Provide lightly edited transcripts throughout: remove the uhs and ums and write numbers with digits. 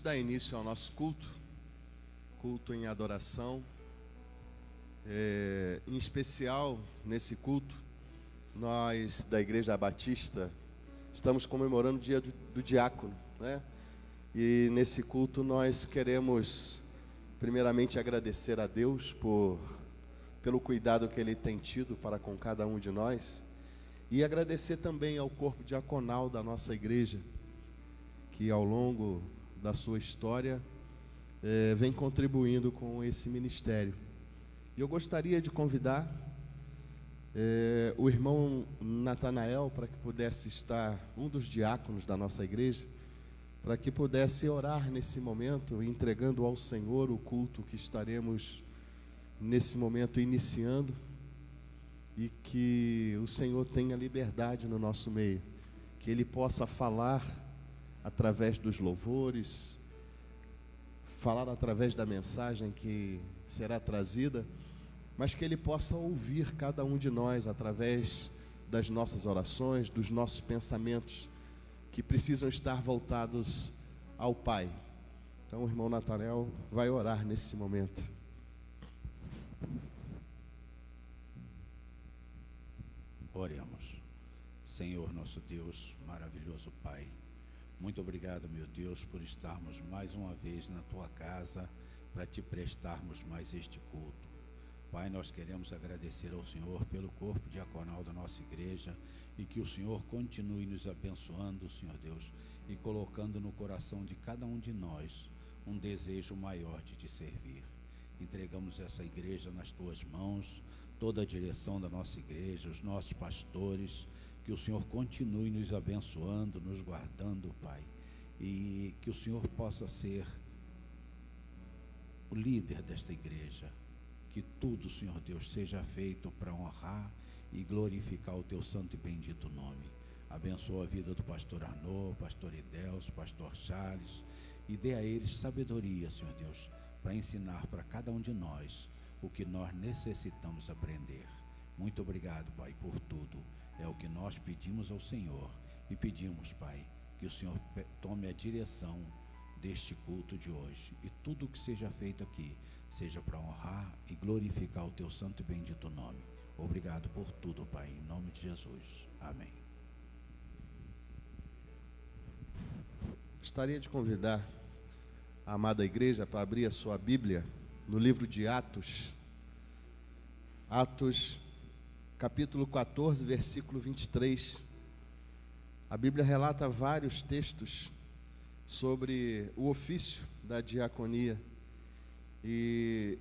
dar início ao nosso culto em adoração. Em especial, nesse culto, nós da Igreja Batista estamos comemorando o dia do diácono, né? E nesse culto nós queremos primeiramente agradecer a Deus pelo cuidado que Ele tem tido para com cada um de nós, e agradecer também ao corpo diaconal da nossa igreja, que ao longo da sua história vem contribuindo com esse ministério. E eu gostaria de convidar o irmão Natanael para que pudesse estar, um dos diáconos da nossa igreja, para que pudesse orar nesse momento, entregando ao Senhor o culto que estaremos nesse momento iniciando, e que o Senhor tenha liberdade no nosso meio, que Ele possa falar através dos louvores, falar através da mensagem que será trazida, mas que Ele possa ouvir cada um de nós através das nossas orações, dos nossos pensamentos, que precisam estar voltados ao Pai. Então o irmão Natanael vai orar nesse momento. Oremos. Senhor nosso Deus, maravilhoso Pai, muito obrigado, meu Deus, por estarmos mais uma vez na Tua casa, para Te prestarmos mais este culto. Pai, nós queremos agradecer ao Senhor pelo corpo diaconal da nossa igreja, e que o Senhor continue nos abençoando, Senhor Deus, e colocando no coração de cada um de nós um desejo maior de Te servir. Entregamos essa igreja nas Tuas mãos, toda a direção da nossa igreja, os nossos pastores, que o Senhor continue nos abençoando, nos guardando, Pai, e que o Senhor possa ser o líder desta igreja, que tudo, Senhor Deus, seja feito para honrar e glorificar o Teu santo e bendito nome. Abençoa a vida do pastor Arnaud, pastor Idelso, pastor Charles, e dê a eles sabedoria, Senhor Deus, para ensinar para cada um de nós o que nós necessitamos aprender. Muito obrigado, Pai, por tudo. É o que nós pedimos ao Senhor, e pedimos, Pai, que o Senhor tome a direção deste culto de hoje, e tudo que seja feito aqui seja para honrar e glorificar o Teu santo e bendito nome. Obrigado por tudo, Pai, em nome de Jesus. Amém. Gostaria de convidar a amada igreja para abrir a sua Bíblia no livro de Atos, capítulo 14, versículo 23. A Bíblia relata vários textos sobre o ofício da diaconia, e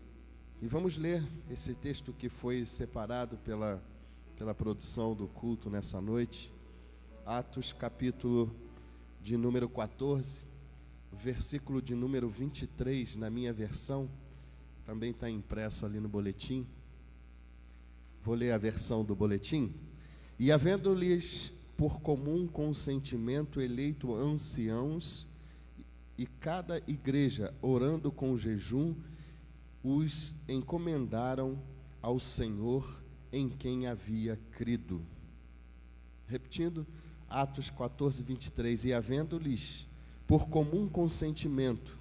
vamos ler esse texto que foi separado pela produção do culto nessa noite. Atos, capítulo de número 14, versículo de número 23, na minha versão, também está impresso ali no boletim. Vou ler a versão do boletim. E havendo-lhes por comum consentimento eleito anciãos, e cada igreja, orando com jejum, os encomendaram ao Senhor em quem havia crido. Repetindo, Atos 14, 23. E havendo-lhes por comum consentimento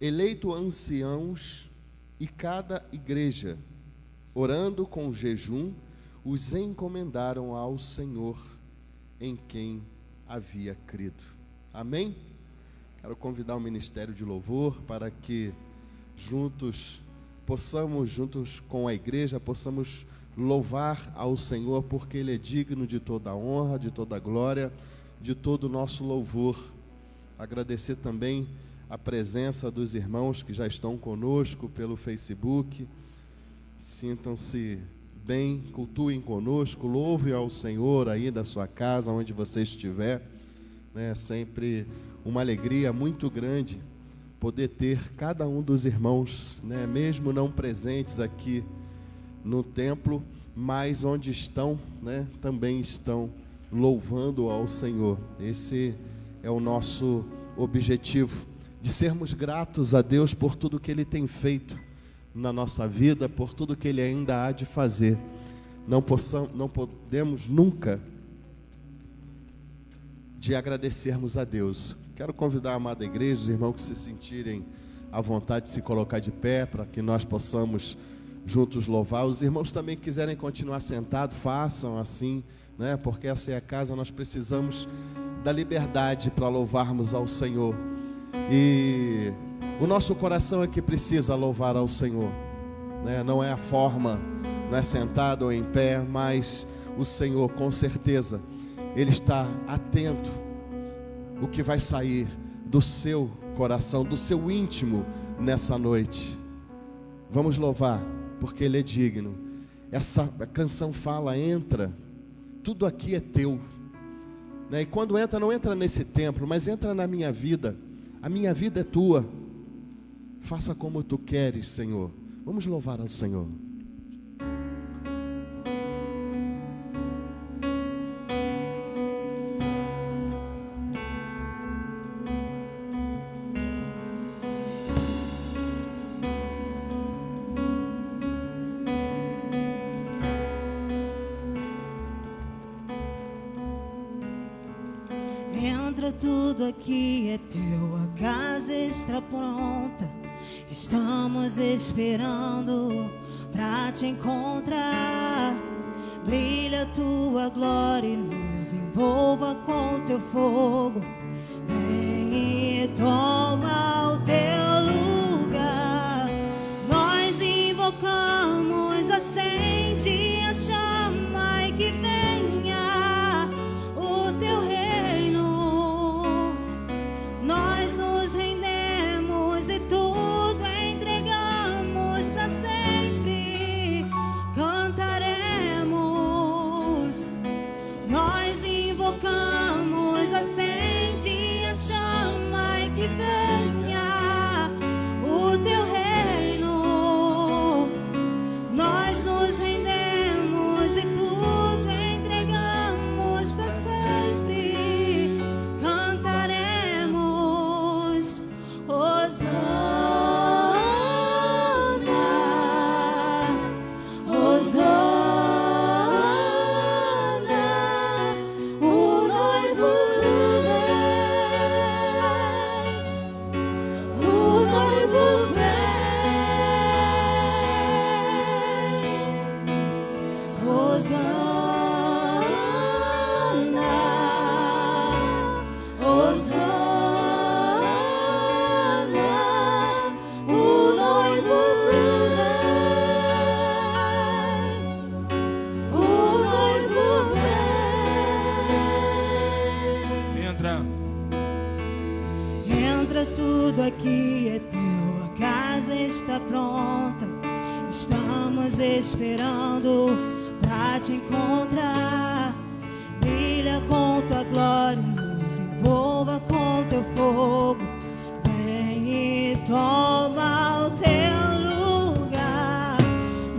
eleito anciãos, e cada igreja, orando com jejum, os encomendaram ao Senhor em quem havia crido. Amém? Quero convidar o ministério de louvor para que juntos com a igreja, possamos louvar ao Senhor, porque Ele é digno de toda a honra, de toda a glória, de todo o nosso louvor. Agradecer também a presença dos irmãos que já estão conosco pelo Facebook. Sintam-se bem, cultuem conosco, louve ao Senhor aí da sua casa, onde você estiver, né? Sempre uma alegria muito grande poder ter cada um dos irmãos, né? Mesmo não presentes aqui no templo, mas onde estão, né? Também estão louvando ao Senhor. Esse é o nosso objetivo, de sermos gratos a Deus por tudo que Ele tem feito na nossa vida, por tudo que Ele ainda há de fazer. Não podemos nunca de agradecermos a Deus. Quero convidar a amada igreja, os irmãos que se sentirem à vontade de se colocar de pé, para que nós possamos juntos louvar. Os irmãos também que quiserem continuar sentados, façam assim, né? Porque essa é a casa, nós precisamos da liberdade para louvarmos ao Senhor. E o nosso coração é que precisa louvar ao Senhor, né? Não é a forma, não é sentado ou em pé, mas o Senhor, com certeza, Ele está atento o que vai sair do seu coração, do seu íntimo nessa noite. Vamos louvar, porque Ele é digno. Essa canção fala, entra, tudo aqui é teu, né? E quando entra, não entra nesse templo, mas entra na minha vida. A minha vida é tua. Faça como tu queres, Senhor. Vamos louvar ao Senhor. Entra, tudo aqui é teu, a casa está pronta. Estamos esperando pra te encontrar. Brilha tua glória e nos envolva com teu fogo. Vem e toma o teu lugar. Nós invocamos, acende a chama e que venha o teu reino. Nós nos rendemos e tudo entregamos para sempre. Cantaremos. Nós invocamos, acende a chama e que venha o teu reino. Nós nos rendemos e tudo entregamos para sempre. Cantaremos. Hosana, Hosana, o noivo vem, o noivo vem. Hosana, Hosana, o noivo vem, o noivo vem. Entra, tudo aqui é teu, a casa está pronta. Estamos esperando pra te encontrar. Brilha com tua glória, nos envolva com teu fogo. Vem e toma o teu lugar.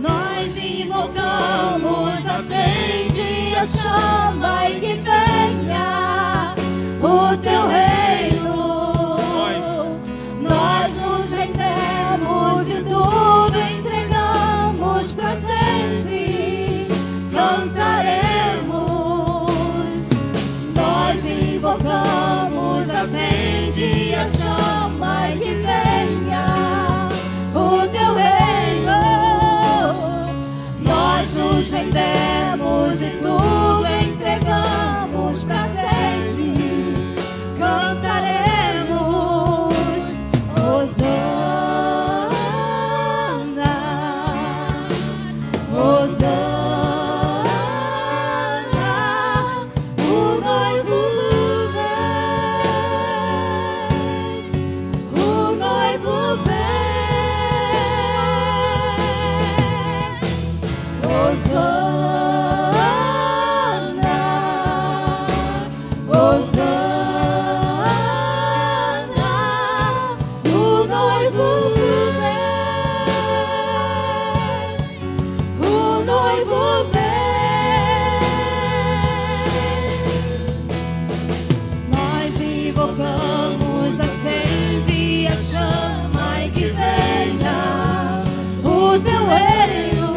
Nós invocamos, acende a chama e que venha o teu reino. Nós nos rendemos e tudo entregamos para sempre. Cantaremos. Nós invocamos, acende a chama e que venha o teu reino. Nós nos rendemos e tudo entregamos para sempre. Cantaremos. Hosana, Hosana, o noivo vem, o noivo vem. Hosana, Hosana, o noivo vem, o noivo vem. Nós invocamos, acende a chama e que venha o teu reino.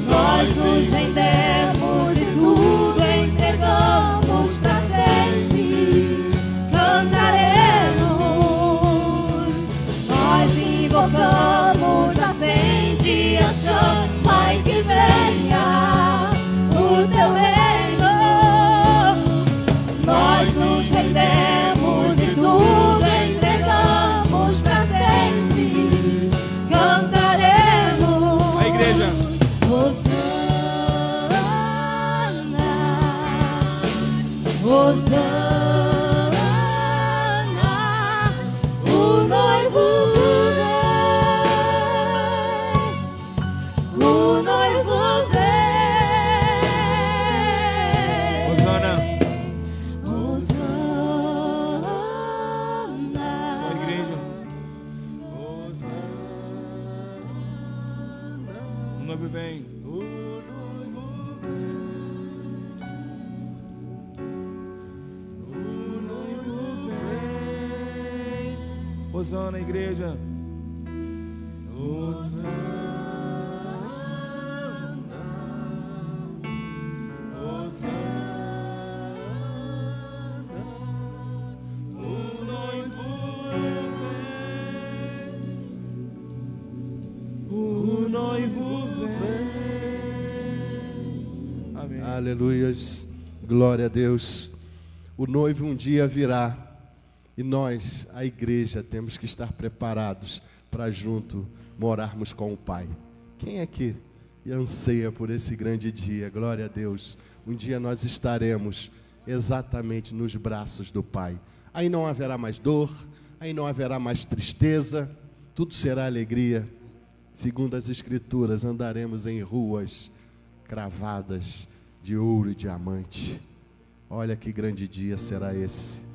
Nós nos rendemos e tudo entregamos para sempre. invocamos, acende a chama e que venha o teu reino. Nós nos rendemos e tudo entregamos pra sempre. Cantaremos. A igreja. Hosana, Hosana. Hosana, igreja. Hosana, Hosana, o noivo vem, O noivo vem. Amém. Aleluias, glória a Deus. O noivo um dia virá. E nós, a igreja, temos que estar preparados para junto morarmos com o Pai. Quem é que anseia por esse grande dia? Glória a Deus. Um dia nós estaremos exatamente nos braços do Pai. Aí não haverá mais dor, aí não haverá mais tristeza, tudo será alegria. Segundo as Escrituras, andaremos em ruas cravadas de ouro e diamante. Olha que grande dia será esse.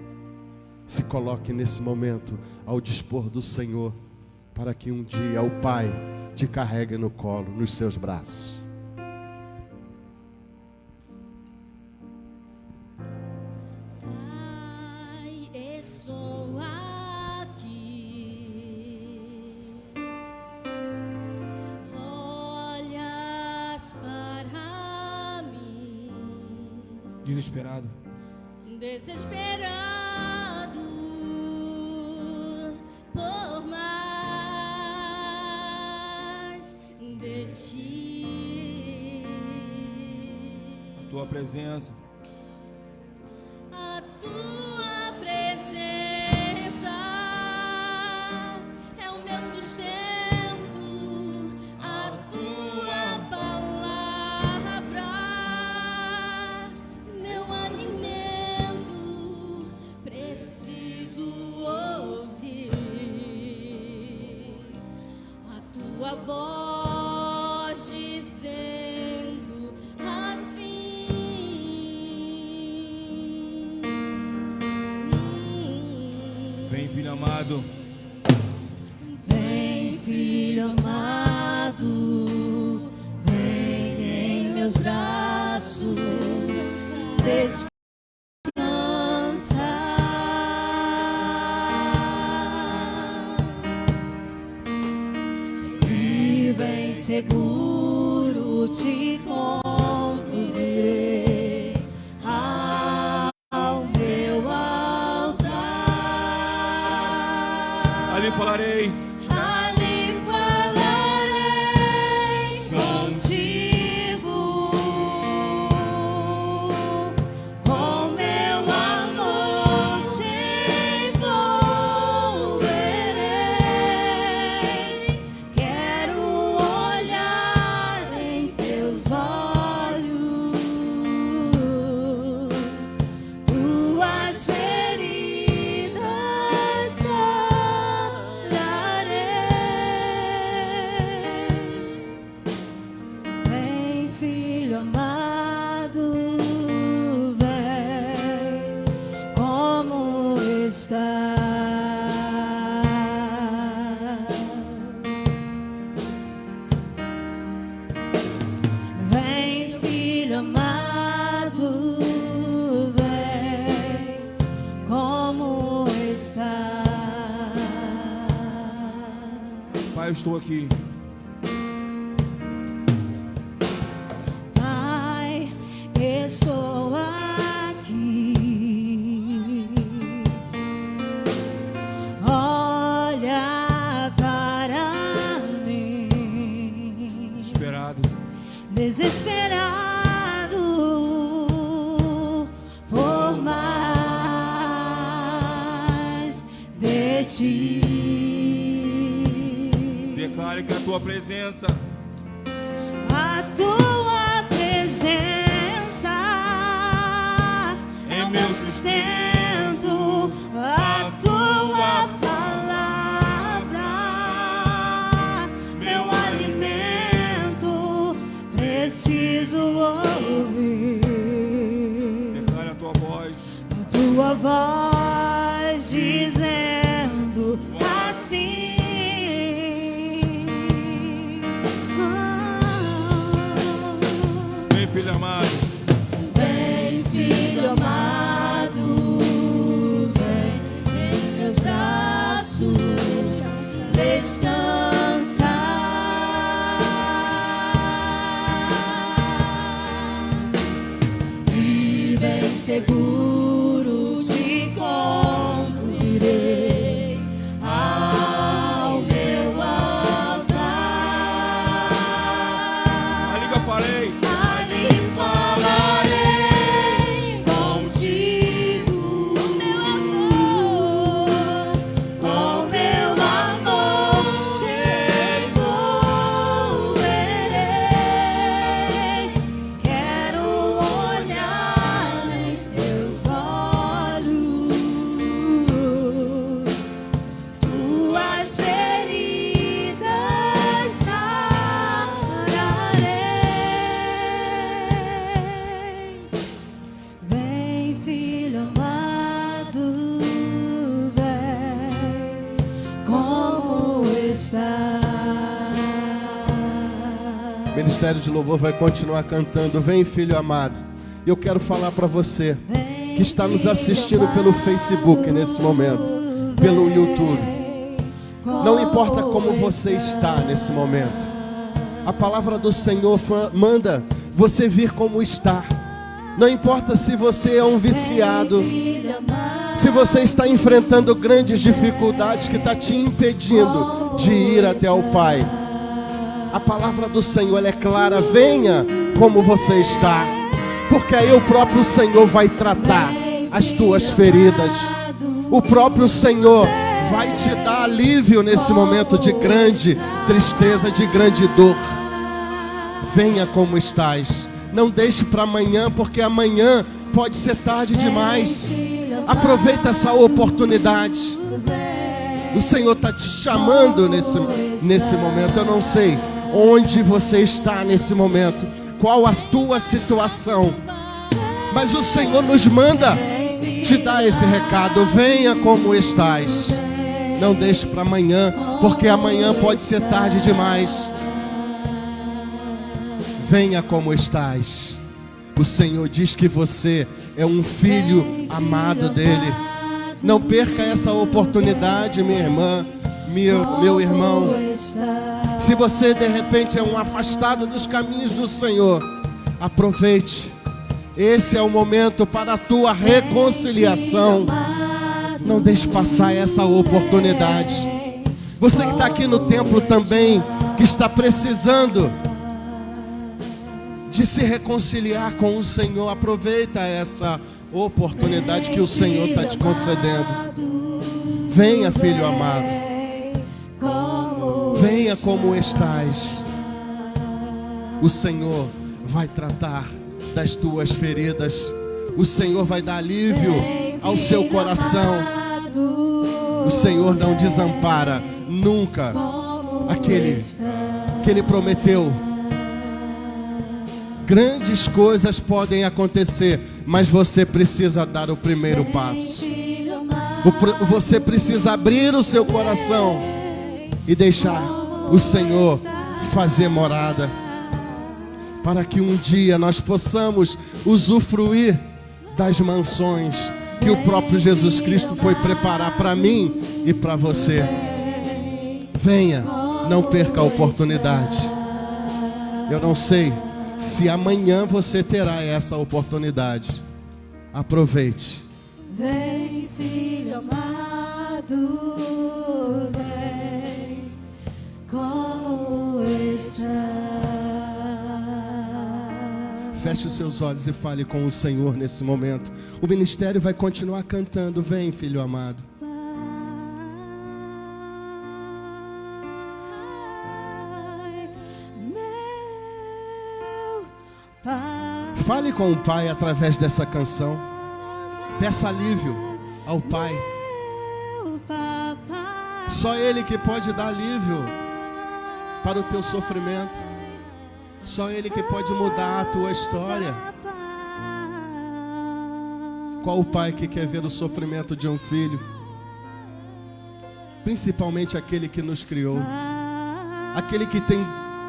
Se coloque nesse momento ao dispor do Senhor, para que um dia o Pai te carregue no colo, nos seus braços. Pai, estou aqui. Olhas para mim. Desesperado. Desesperado por mais de ti. A tua presença. A tua presença é o meu sustento, a tua palavra, meu alimento, preciso ouvir a tua voz dizendo assim. Vem, filho amado. Vem, filho amado, vem em meus braços, descansa e bem seguro te conduzirei ao meu altar. Ali falarei. Ali falarei contigo, com meu amor te envolverei. Quero olhar em teus olhos, tuas feridas sararei. Vem, filho amado, vem, como estás? Vem, filho amado, vem, como estás? Pai, eu estou aqui. Pai, estou aqui. Olha para Declare que a tua presença a tua presença é meu sustento, a tua palavra, meu alimento, preciso ouvir Declare a tua voz. a tua voz dizendo assim. Vem, filho amado. Vem, filho amado, vem em meus braços descansar. E bem seguro te conduzirei ao meu altar. Ali que eu falei. Ali falarei contigo, meu amor, com meu amor te envolverei. Quero olhar nos teus olhos, tuas feridas sararei. Vem, filho amado, vem, como está. O Ministério de Louvor vai continuar cantando. Vem, filho amado. E eu quero falar para você que está nos assistindo pelo Facebook nesse momento, pelo YouTube. Não importa como você está nesse momento. A palavra do Senhor manda você vir como está. Não importa se você é um viciado, se você está enfrentando grandes dificuldades que está te impedindo de ir até o Pai. A palavra do Senhor ela é clara. Venha como você está, porque aí o próprio Senhor vai tratar as tuas feridas. O próprio Senhor vai te dar alívio nesse momento de grande tristeza, de grande dor. Venha como estás. Não deixe para amanhã, porque amanhã pode ser tarde demais. Aproveita essa oportunidade. O Senhor está te chamando nesse momento. Eu não sei onde você está nesse momento, qual a tua situação, mas o Senhor nos manda te dar esse recado. Venha como estás. Não deixe para amanhã, porque amanhã pode ser tarde demais. Venha como estás. O Senhor diz que você é um filho amado dele. Não perca essa oportunidade, minha irmã, meu irmão. Se você de repente é um afastado dos caminhos do Senhor, aproveite. Esse é o momento para a tua reconciliação. Não deixe passar essa oportunidade. Você que está aqui no templo também, que está precisando de se reconciliar com o Senhor, aproveita essa oportunidade que o Senhor está te concedendo. Venha, filho amado. Venha como estás. O Senhor vai tratar das tuas feridas. O Senhor vai dar alívio ao seu coração. O Senhor não desampara nunca aquele que Ele prometeu. Grandes coisas podem acontecer, mas você precisa dar o primeiro passo. Você precisa abrir o seu coração e deixar o Senhor fazer morada, para que um dia nós possamos usufruir das mansões que o próprio Jesus Cristo foi preparar para mim e para você. Venha, não perca a oportunidade. Eu não sei se amanhã você terá essa oportunidade. Aproveite. Vem, filho amado, vem como está. Feche os seus olhos e fale com o Senhor nesse momento. O ministério vai continuar cantando. Vem, filho amado. Fale com o Pai através dessa canção. Peça alívio ao Pai. Só Ele que pode dar alívio para o teu sofrimento. Só Ele que pode mudar a tua história. Qual o pai que quer ver o sofrimento de um filho? Principalmente aquele que nos criou. Aquele que tem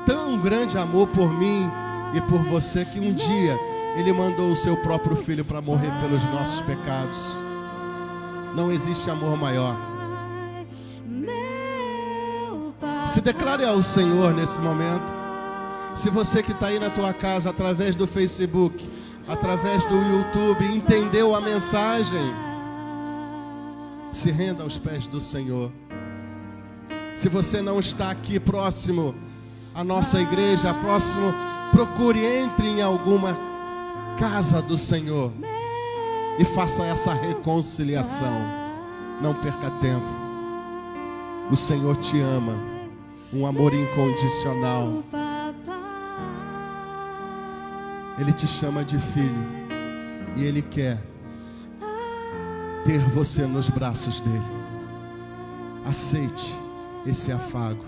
tão grande amor por mim e por você, que um dia Ele mandou o seu próprio filho para morrer pelos nossos pecados. Não existe amor maior. Se declare ao Senhor nesse momento. Se você que está aí na tua casa, através do Facebook, através do YouTube, entendeu a mensagem, se renda aos pés do Senhor. Se você não está aqui próximo à nossa igreja, próximo, procure, entre em alguma casa do Senhor e faça essa reconciliação. Não perca tempo. O Senhor te ama, um amor incondicional. Ele te chama de filho e Ele quer ter você nos braços dele. Aceite esse afago.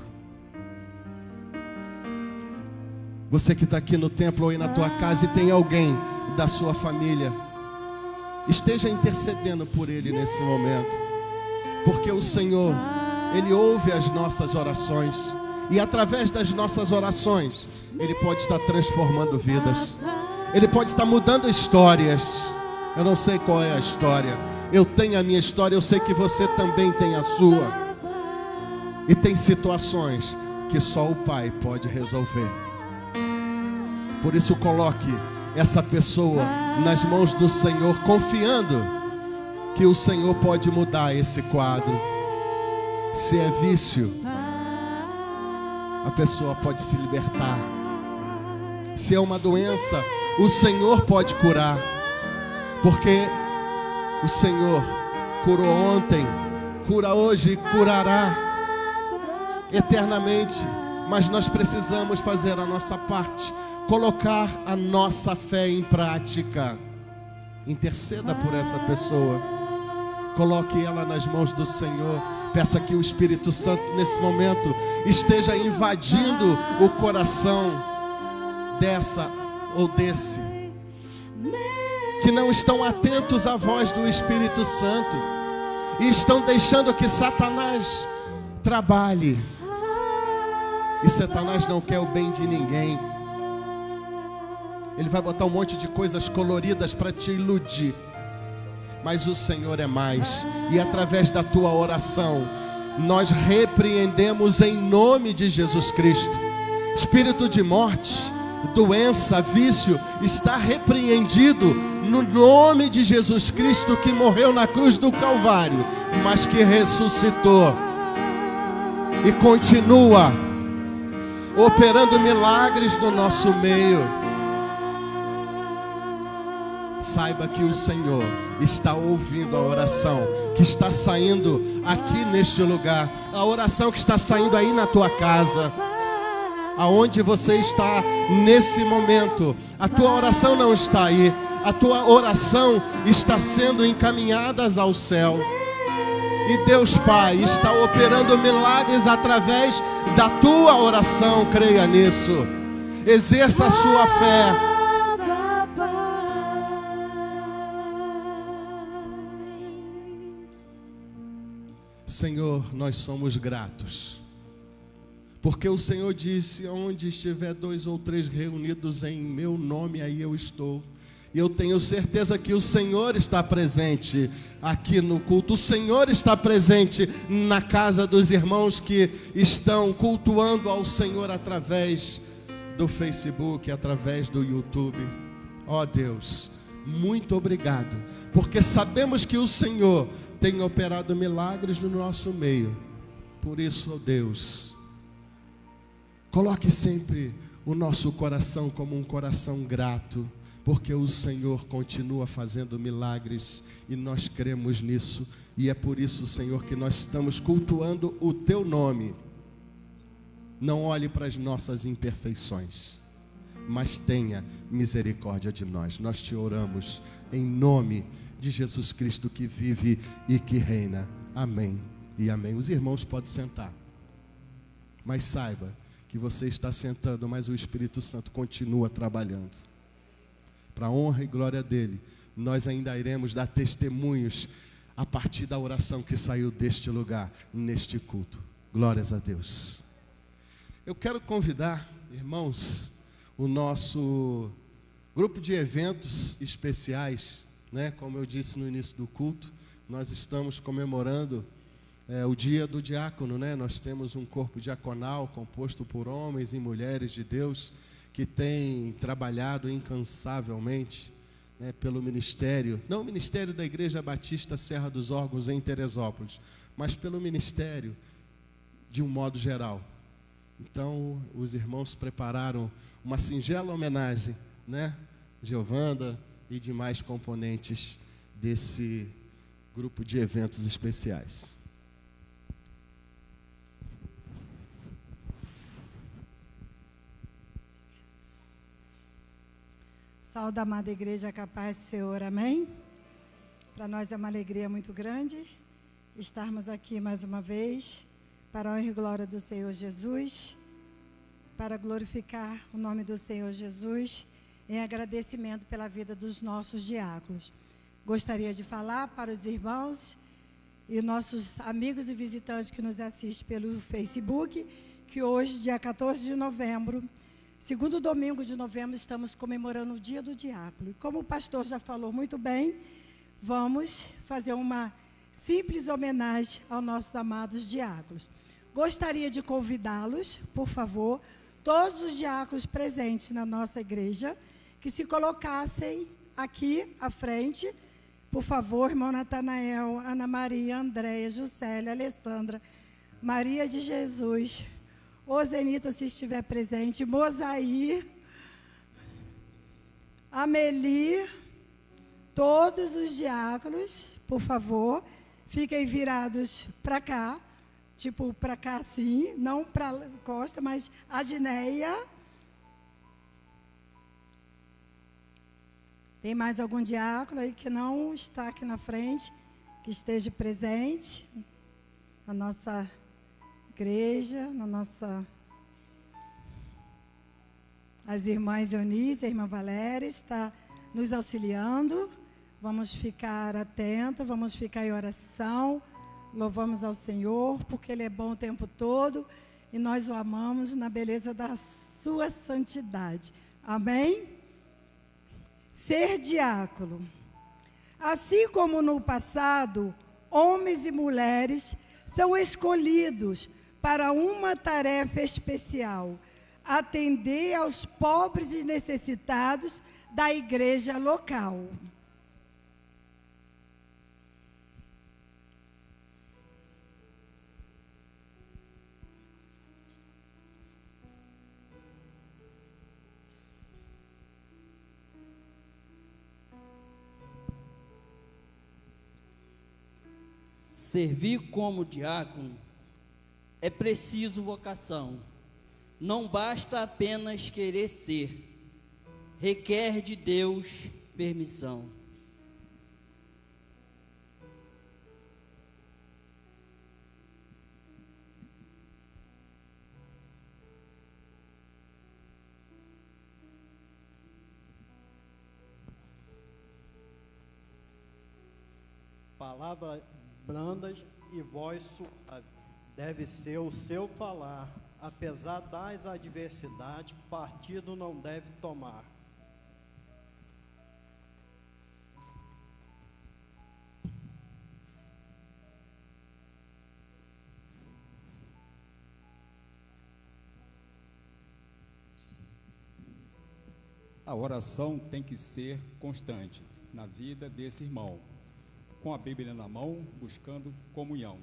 Você que está aqui no templo ou aí na tua casa e tem alguém da sua família, esteja intercedendo por ele nesse momento, porque o Senhor, Ele ouve as nossas orações e através das nossas orações Ele pode estar transformando vidas. Ele pode estar mudando histórias. Eu não sei qual é a história. Eu tenho a minha história, eu sei que você também tem a sua. E tem situações que só o Pai pode resolver. Por isso coloque essa pessoa nas mãos do Senhor, confiando que o Senhor pode mudar esse quadro. Se é vício, a pessoa pode se libertar. Se é uma doença, o Senhor pode curar, porque o Senhor curou ontem, cura hoje e curará eternamente. Mas nós precisamos fazer a nossa parte, colocar a nossa fé em prática. Interceda por essa pessoa, coloque ela nas mãos do Senhor. Peça que o Espírito Santo nesse momento esteja invadindo o coração dessa ou desse, que não estão atentos à voz do Espírito Santo e estão deixando que Satanás trabalhe. E Satanás não quer o bem de ninguém. Ele vai botar um monte de coisas coloridas para te iludir, mas o Senhor é mais. E através da tua oração nós repreendemos em nome de Jesus Cristo. Espírito de morte, doença, vício, está repreendido no nome de Jesus Cristo, que morreu na cruz do Calvário, mas que ressuscitou e continua operando milagres no nosso meio. Saiba que o Senhor está ouvindo a oração que está saindo aqui neste lugar, a oração que está saindo aí na tua casa, aonde você está nesse momento. A tua oração não está aí, a tua oração está sendo encaminhada ao céu. E Deus Pai está operando milagres através da tua oração. Creia nisso. Exerça a sua fé. Senhor, nós somos gratos, porque o Senhor disse: onde estiver 2 ou 3 reunidos em meu nome, aí eu estou. E eu tenho certeza que o Senhor está presente aqui no culto. O Senhor está presente na casa dos irmãos que estão cultuando ao Senhor através do Facebook, através do YouTube. Ó Deus, muito obrigado, porque sabemos que o Senhor tem operado milagres no nosso meio. Por isso, ó Deus, coloque sempre o nosso coração como um coração grato, porque o Senhor continua fazendo milagres e nós cremos nisso. E é por isso, Senhor, que nós estamos cultuando o Teu nome. Não olhe para as nossas imperfeições, mas tenha misericórdia de nós. Nós te oramos em nome de Jesus Cristo que vive e que reina. Amém e amém. Os irmãos podem sentar, mas saiba que você está sentando, mas o Espírito Santo continua trabalhando. Para a honra e glória dele, nós ainda iremos dar testemunhos a partir da oração que saiu deste lugar, neste culto. Glórias a Deus. Eu quero convidar, irmãos, o nosso grupo de eventos especiais, né? Como eu disse no início do culto, nós estamos comemorando o dia do diácono, né? Nós temos um corpo diaconal composto por homens e mulheres de Deus que têm trabalhado incansavelmente, né, pelo ministério, não o ministério da Igreja Batista Serra dos Órgãos em Teresópolis, mas pelo ministério de um modo geral. Então, os irmãos prepararam uma singela homenagem, né, Giovanda e demais componentes desse grupo de eventos especiais. Saúde, amada igreja, capaz do Senhor, amém? Para nós é uma alegria muito grande estarmos aqui mais uma vez, para a honra e glória do Senhor Jesus, para glorificar o nome do Senhor Jesus, em agradecimento pela vida dos nossos diáconos. Gostaria de falar para os irmãos e nossos amigos e visitantes que nos assistem pelo Facebook, que hoje, dia 14 de novembro, segundo domingo de novembro, estamos comemorando o dia do diácono. E como o pastor já falou muito bem, vamos fazer uma simples homenagem aos nossos amados diáconos. Gostaria de convidá-los, por favor, todos os diáconos presentes na nossa igreja, que se colocassem aqui à frente. Por favor, irmão Natanael, Ana Maria, Andréia, Juscelia, Alessandra, Maria de Jesus, Ozenita, se estiver presente, Mosaí, Ameli, todos os diáconos, por favor, fiquem virados para cá, tipo para cá assim, não para a costa, mas a Dineia. Tem mais algum diácono aí que não está aqui na frente, que esteja presente na nossa igreja, as irmãs Eunice, a irmã Valéria está nos auxiliando. Vamos ficar atentos, vamos ficar em oração, louvamos ao Senhor, porque Ele é bom o tempo todo, e nós o amamos na beleza da sua santidade. Amém? Ser diácono. Assim como no passado, homens e mulheres são escolhidos para uma tarefa especial: atender aos pobres e necessitados da igreja local. Servir como diácono é preciso vocação. Não basta apenas querer ser. Requer de Deus permissão. Palavras brandas e voz suave deve ser o seu falar. Apesar das adversidades, partido não deve tomar. A oração tem que ser constante na vida desse irmão, com a Bíblia na mão, buscando comunhão.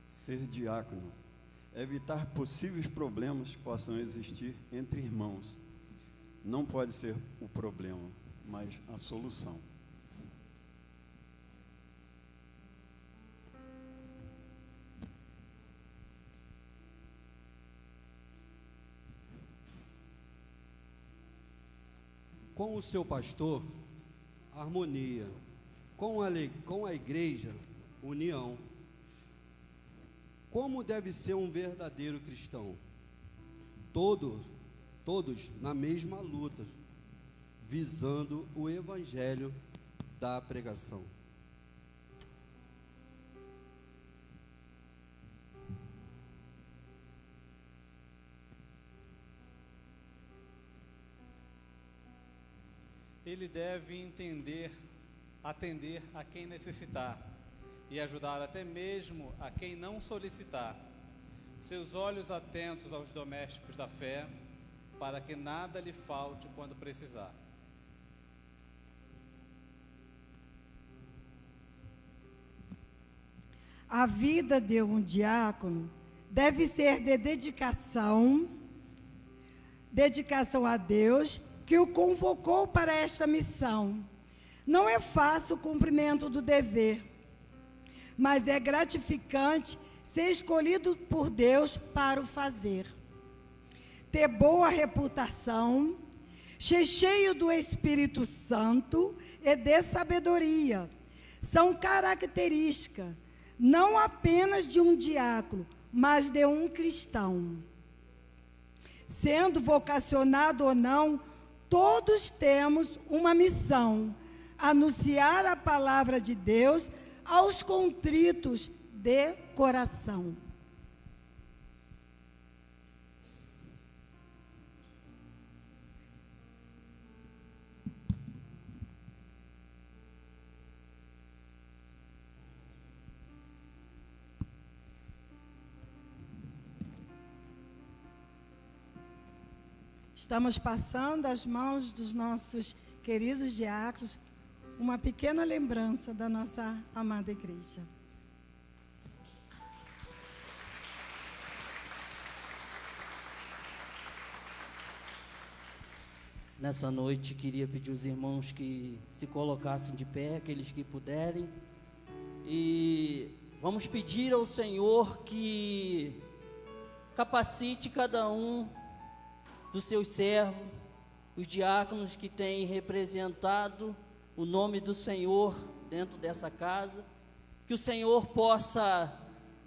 Ser diácono evitar possíveis problemas que possam existir entre irmãos. Não pode ser o problema, mas a solução. Com o seu pastor, harmonia. Com a igreja, união. Como deve ser um verdadeiro cristão? Todos na mesma luta, visando o evangelho da pregação. Ele deve atender a quem necessitar e ajudar até mesmo a quem não solicitar. Seus olhos atentos aos domésticos da fé, para que nada lhe falte quando precisar. A vida de um diácono deve ser de dedicação a Deus, que o convocou para esta missão. Não é fácil o cumprimento do dever, mas é gratificante ser escolhido por Deus para o fazer. Ter boa reputação, ser cheio do Espírito Santo e de sabedoria, são características não apenas de um diácono, mas de um cristão. Sendo vocacionado ou não, todos temos uma missão: anunciar a palavra de Deus aos contritos de coração. Estamos passando às mãos dos nossos queridos diáconos uma pequena lembrança da nossa amada igreja. Nessa noite, queria pedir aos irmãos que se colocassem de pé, aqueles que puderem, e vamos pedir ao Senhor que capacite cada um dos seus servos, os diáconos que têm representado o nome do Senhor dentro dessa casa, que o Senhor possa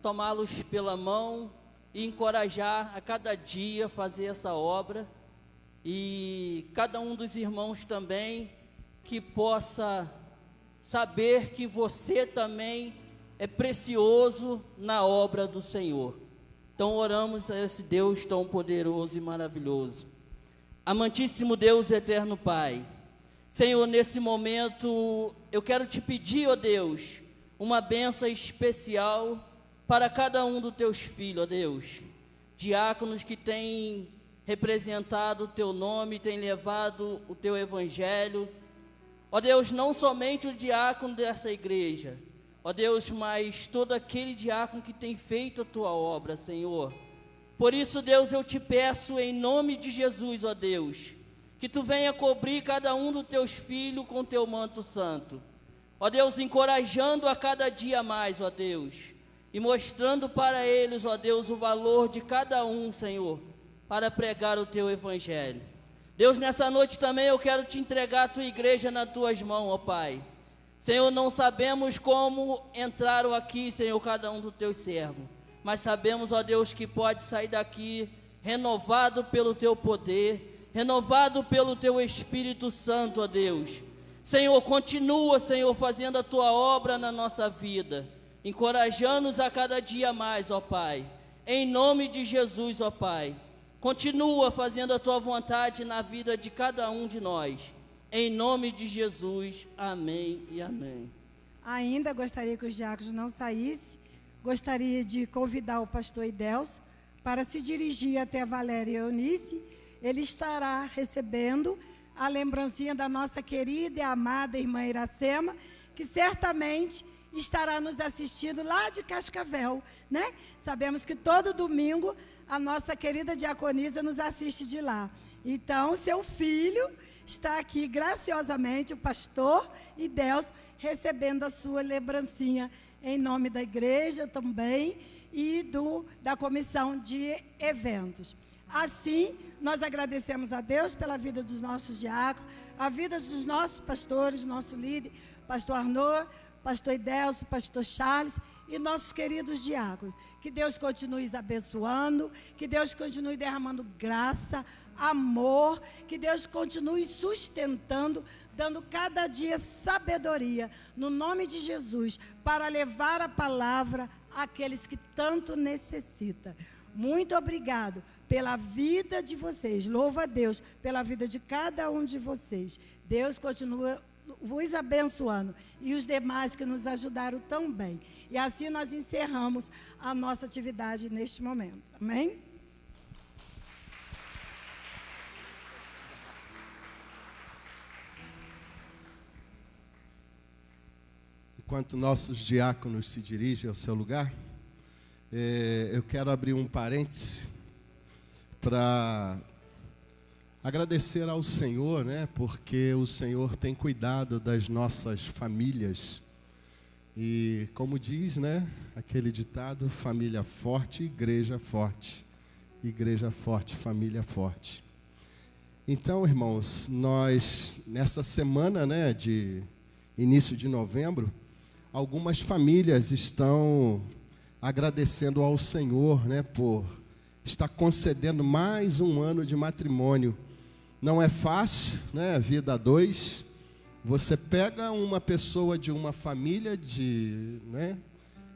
tomá-los pela mão e encorajar a cada dia a fazer essa obra, e cada um dos irmãos também que possa saber que você também é precioso na obra do Senhor. Então oramos a esse Deus tão poderoso e maravilhoso. Amantíssimo Deus, eterno Pai, Senhor, nesse momento eu quero te pedir, ó Deus, uma bênção especial para cada um dos teus filhos, ó Deus, diáconos que têm representado o teu nome, têm levado o teu evangelho, ó Deus, não somente o diácono dessa igreja, ó Deus, mas todo aquele diácono que tem feito a tua obra, Senhor. Por isso, Deus, eu te peço em nome de Jesus, ó Deus, que tu venha cobrir cada um dos teus filhos com teu manto santo. Ó Deus, encorajando a cada dia mais, ó Deus, e mostrando para eles, ó Deus, o valor de cada um, Senhor, para pregar o teu evangelho. Deus, nessa noite também eu quero te entregar a tua igreja nas tuas mãos, ó Pai. Senhor, não sabemos como entraram aqui, Senhor, cada um dos teus servos, mas sabemos, ó Deus, que pode sair daqui renovado pelo teu poder, renovado pelo teu Espírito Santo, ó Deus. Senhor, continua, Senhor, fazendo a tua obra na nossa vida, encorajando-nos a cada dia mais, ó Pai, em nome de Jesus, ó Pai. Continua fazendo a tua vontade na vida de cada um de nós. Em nome de Jesus, amém e amém. Ainda gostaria que os diáconos não saíssem, gostaria de convidar o pastor Idelso para se dirigir até a Valéria e Eunice. Ele estará recebendo a lembrancinha da nossa querida e amada irmã Iracema, que certamente estará nos assistindo lá de Cascavel, né? Sabemos que todo domingo a nossa querida diaconisa nos assiste de lá. Então, seu filho está aqui graciosamente, o pastor Idelso, recebendo a sua lembrancinha em nome da igreja também e da comissão de eventos. Assim, nós agradecemos a Deus pela vida dos nossos diáconos, a vida dos nossos pastores, nosso líder, pastor Arnaud, pastor Idelso, pastor Charles e nossos queridos diáconos. Que Deus continue os abençoando, que Deus continue derramando graça, amor, que Deus continue sustentando, dando cada dia sabedoria, no nome de Jesus, para levar a palavra àqueles que tanto necessitam. Muito obrigado pela vida de vocês. Louvo a Deus pela vida de cada um de vocês. Deus continua vos abençoando e os demais que nos ajudaram tão bem. E assim nós encerramos a nossa atividade neste momento. Amém? Enquanto nossos diáconos se dirigem ao seu lugar, eu quero abrir um parêntese para agradecer ao Senhor, né? Porque o Senhor tem cuidado das nossas famílias. E como diz, né, aquele ditado, família forte, igreja forte. Igreja forte, família forte. Então, irmãos, nós, nessa semana, né, de início de novembro, algumas famílias estão agradecendo ao Senhor, né, por estar concedendo mais um ano de matrimônio. Não é fácil, né, vida a dois. Você pega uma pessoa de uma família, né,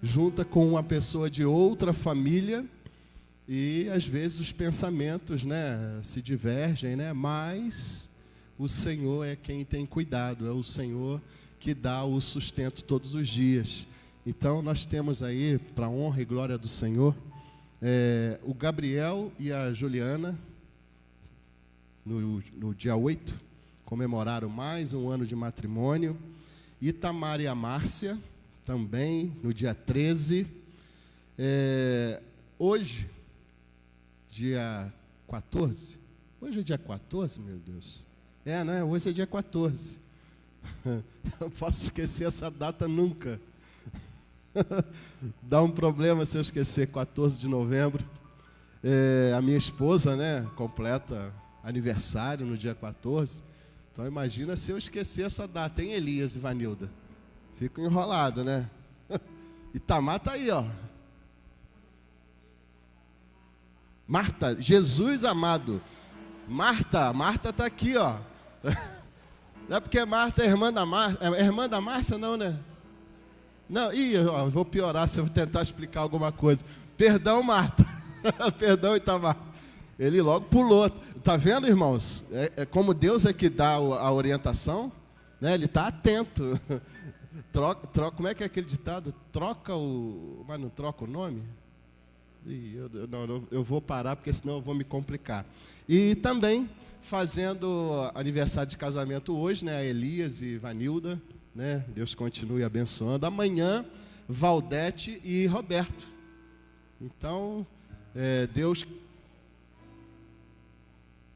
junta com uma pessoa de outra família, e às vezes os pensamentos, né, se divergem, né, mas o Senhor é quem tem cuidado, é o Senhor que dá o sustento todos os dias. Então nós temos aí, para a honra e glória do Senhor, o Gabriel e a Juliana, no dia 8, comemoraram mais um ano de matrimônio. Itamar e a Márcia, também, no dia 13. Hoje, dia 14. Hoje é dia 14, meu Deus. Né? Hoje é dia 14. Eu posso esquecer essa data nunca. Dá um problema se eu esquecer, 14 de novembro. A minha esposa, né, completa aniversário no dia 14. Então imagina se eu esquecer essa data, hein, Elias e Vanilda? Fico enrolado, né? Itamar tá aí, ó. Marta, Jesus amado. Marta tá aqui, ó. Não é porque Marta é irmã da Márcia. É irmã da Márcia, não, né? Não, ó, vou piorar se eu tentar explicar alguma coisa. Perdão, Marta. Perdão, Itamar. Ele logo pulou. Tá vendo, irmãos? Como Deus é que dá a orientação, né? Ele está atento. Troca, como é que é aquele ditado? Mas não troca o nome? Eu vou parar, porque senão eu vou me complicar. E também fazendo aniversário de casamento hoje, né? Elias e Vanilda, né? Deus continue abençoando. Amanhã, Valdete e Roberto. Então, Deus...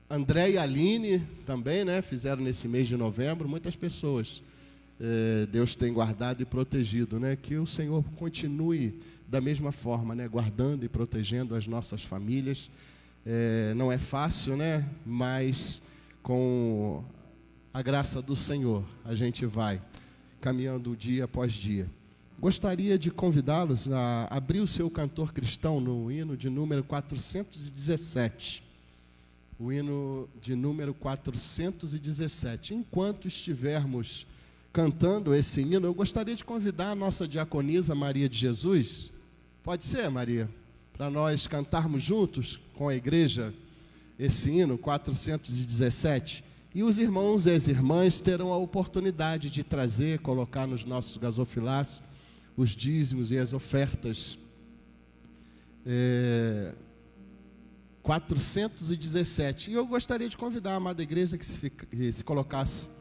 André e Aline também, né? Fizeram nesse mês de novembro. Muitas pessoas Deus tem guardado e protegido, né? Que o Senhor continue da mesma forma, né? Guardando e protegendo as nossas famílias. Não é fácil, né? Mas com a graça do Senhor a gente vai caminhando dia após dia. Gostaria de convidá-los a abrir o seu cantor cristão no hino de número 417. O hino de número 417. Enquanto estivermos cantando esse hino, eu gostaria de convidar a nossa diaconisa Maria de Jesus. Pode ser, Maria? Para nós cantarmos juntos com a igreja esse hino 417. E os irmãos e as irmãs terão a oportunidade de trazer, colocar nos nossos gasofilácios os dízimos e as ofertas. 417. E eu gostaria de convidar a amada igreja que se colocasse,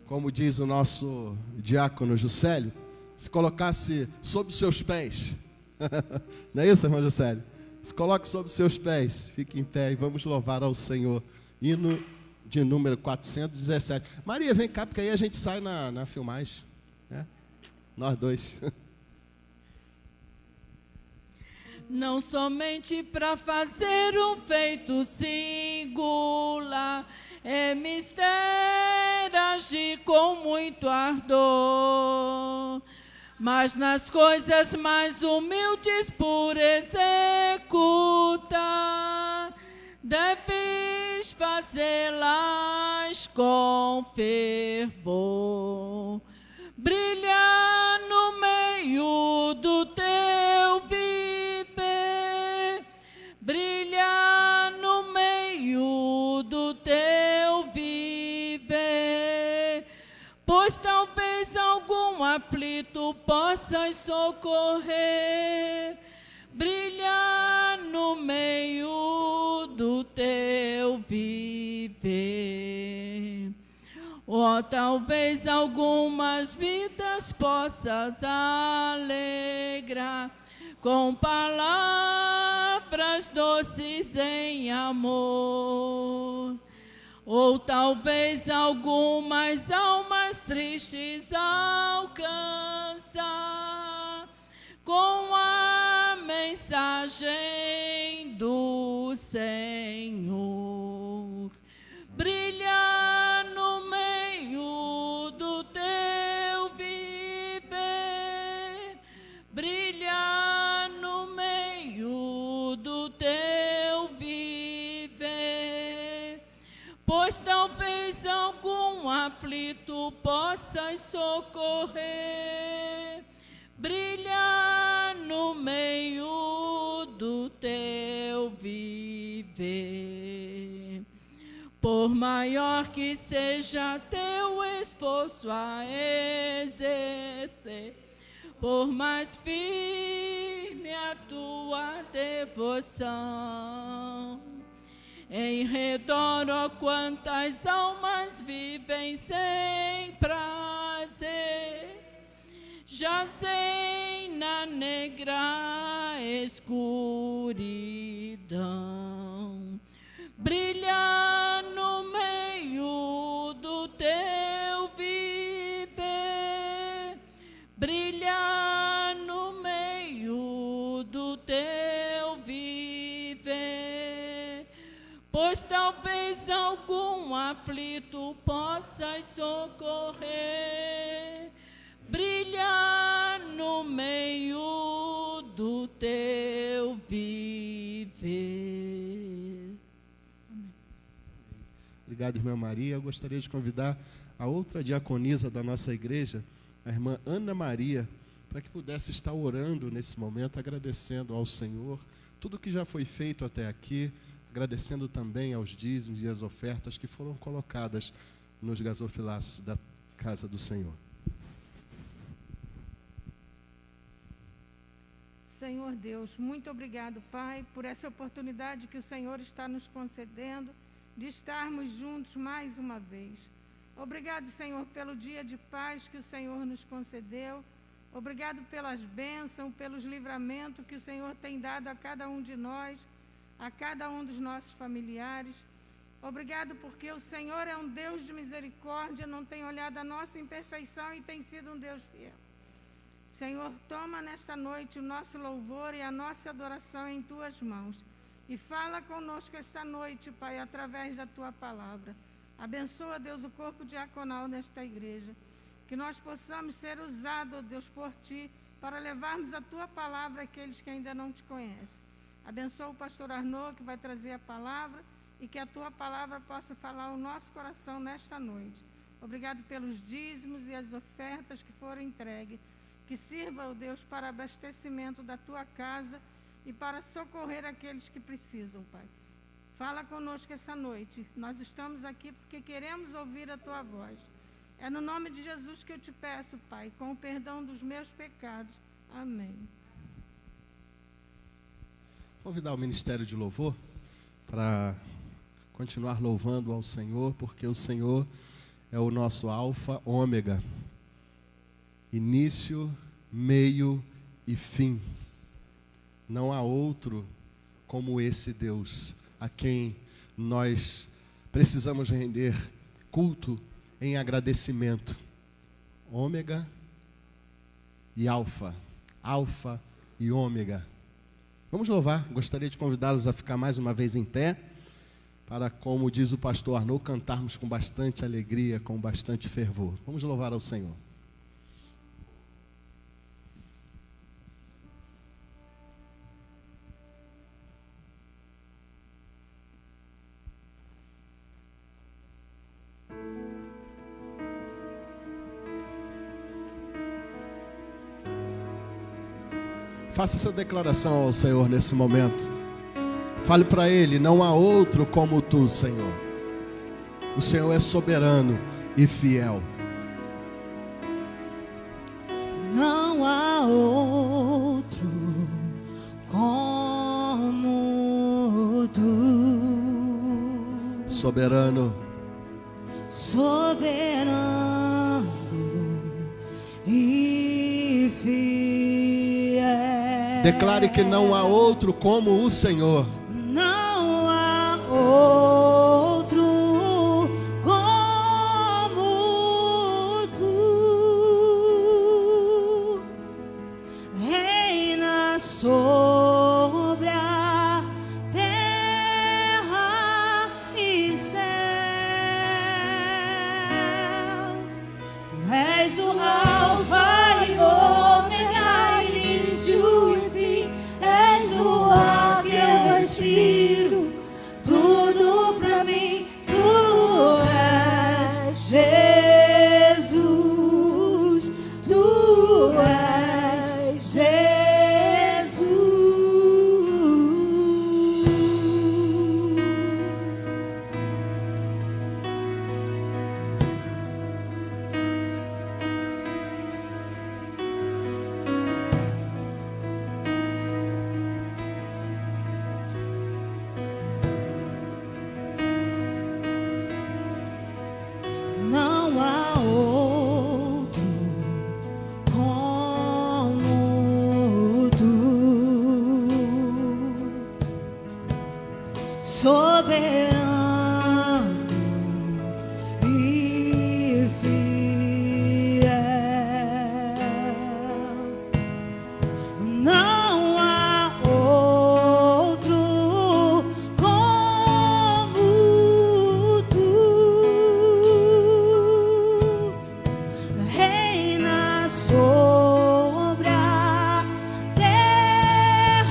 como diz o nosso diácono Juscelio, se colocasse sob seus pés. Não é isso, irmão Juscelio? Se coloque sob seus pés, fique em pé e vamos louvar ao Senhor. Hino de número 417. Maria, vem cá, porque aí a gente sai na filmagem. Né? Nós dois. Não somente para fazer um feito singular, é mistério agir com muito ardor, mas nas coisas mais humildes por executar, deves fazê-las com fervor. Brilhar no meio do teu viver, brilhar no meio do teu viver, pois talvez algum aflito possas socorrer. Brilhar no meio do teu viver. Ou talvez algumas vidas possas alegrar com palavras doces em amor. Ou talvez algumas almas tristes alcançar com a mensagem do Senhor. Brilhar no meio do teu viver, brilhar no meio do teu viver, pois talvez algum aflito possas socorrer. Brilhar no meio do teu viver. Por maior que seja teu esforço a exercer, por mais firme a tua devoção, em redor, ó, quantas almas vivem sem prazer, jazem na negra escuridão. Brilhar no meio do teu viver, brilhar no meio do teu viver, pois talvez algum aflito possas socorrer. Brilhar no meio do teu viver. Obrigado, irmã Maria. Eu gostaria de convidar a outra diaconisa da nossa igreja, a irmã Ana Maria, para que pudesse estar orando nesse momento, agradecendo ao Senhor tudo que já foi feito até aqui, agradecendo também aos dízimos e às ofertas que foram colocadas nos gasofilaços da casa do Senhor. Senhor Deus, muito obrigado, Pai, por essa oportunidade que o Senhor está nos concedendo de estarmos juntos mais uma vez. Obrigado, Senhor, pelo dia de paz que o Senhor nos concedeu. Obrigado pelas bênçãos, pelos livramentos que o Senhor tem dado a cada um de nós, a cada um dos nossos familiares. Obrigado porque o Senhor é um Deus de misericórdia, não tem olhado a nossa imperfeição e tem sido um Deus fiel. Senhor, toma nesta noite o nosso louvor e a nossa adoração em Tuas mãos. E fala conosco esta noite, Pai, através da Tua palavra. Abençoa, Deus, o corpo diaconal nesta igreja. Que nós possamos ser usados, Deus, por Ti, para levarmos a Tua palavra àqueles que ainda não Te conhecem. Abençoa o pastor Arnaud, que vai trazer a palavra, e que a Tua palavra possa falar ao nosso coração nesta noite. Obrigado pelos dízimos e as ofertas que foram entregues. Que sirva, ó Deus, para abastecimento da Tua casa e para socorrer aqueles que precisam, Pai. Fala conosco essa noite. Nós estamos aqui porque queremos ouvir a Tua voz. É no nome de Jesus que eu te peço, Pai, com o perdão dos meus pecados. Amém. Vou convidar o Ministério de Louvor para continuar louvando ao Senhor, porque o Senhor é o nosso alfa, ômega, início meio e fim. Não há outro como esse Deus, a quem nós precisamos render culto em agradecimento. Ômega e Alfa, Alfa e Ômega. Vamos louvar. Gostaria de convidá-los a ficar mais uma vez em pé, para, como diz o pastor Arnaud, cantarmos com bastante alegria, com bastante fervor. Vamos louvar ao Senhor. Faça essa declaração ao Senhor nesse momento. Fale para Ele: não há outro como Tu, Senhor. O Senhor é soberano e fiel. Não há outro como Tu. Soberano. Soberano e fiel. Declare que não há outro como o Senhor. Não há outro como Tu. Reina sobre a terra e céus. Tu és o Alfa e Ômega, início e fim. És o ar que eu respiro, tudo pra mim. Tu és Jesus, Tu és Jesus. Não há outro como Tu. Soberano e fiel. Não há outro como Tu. Reina sobre a terra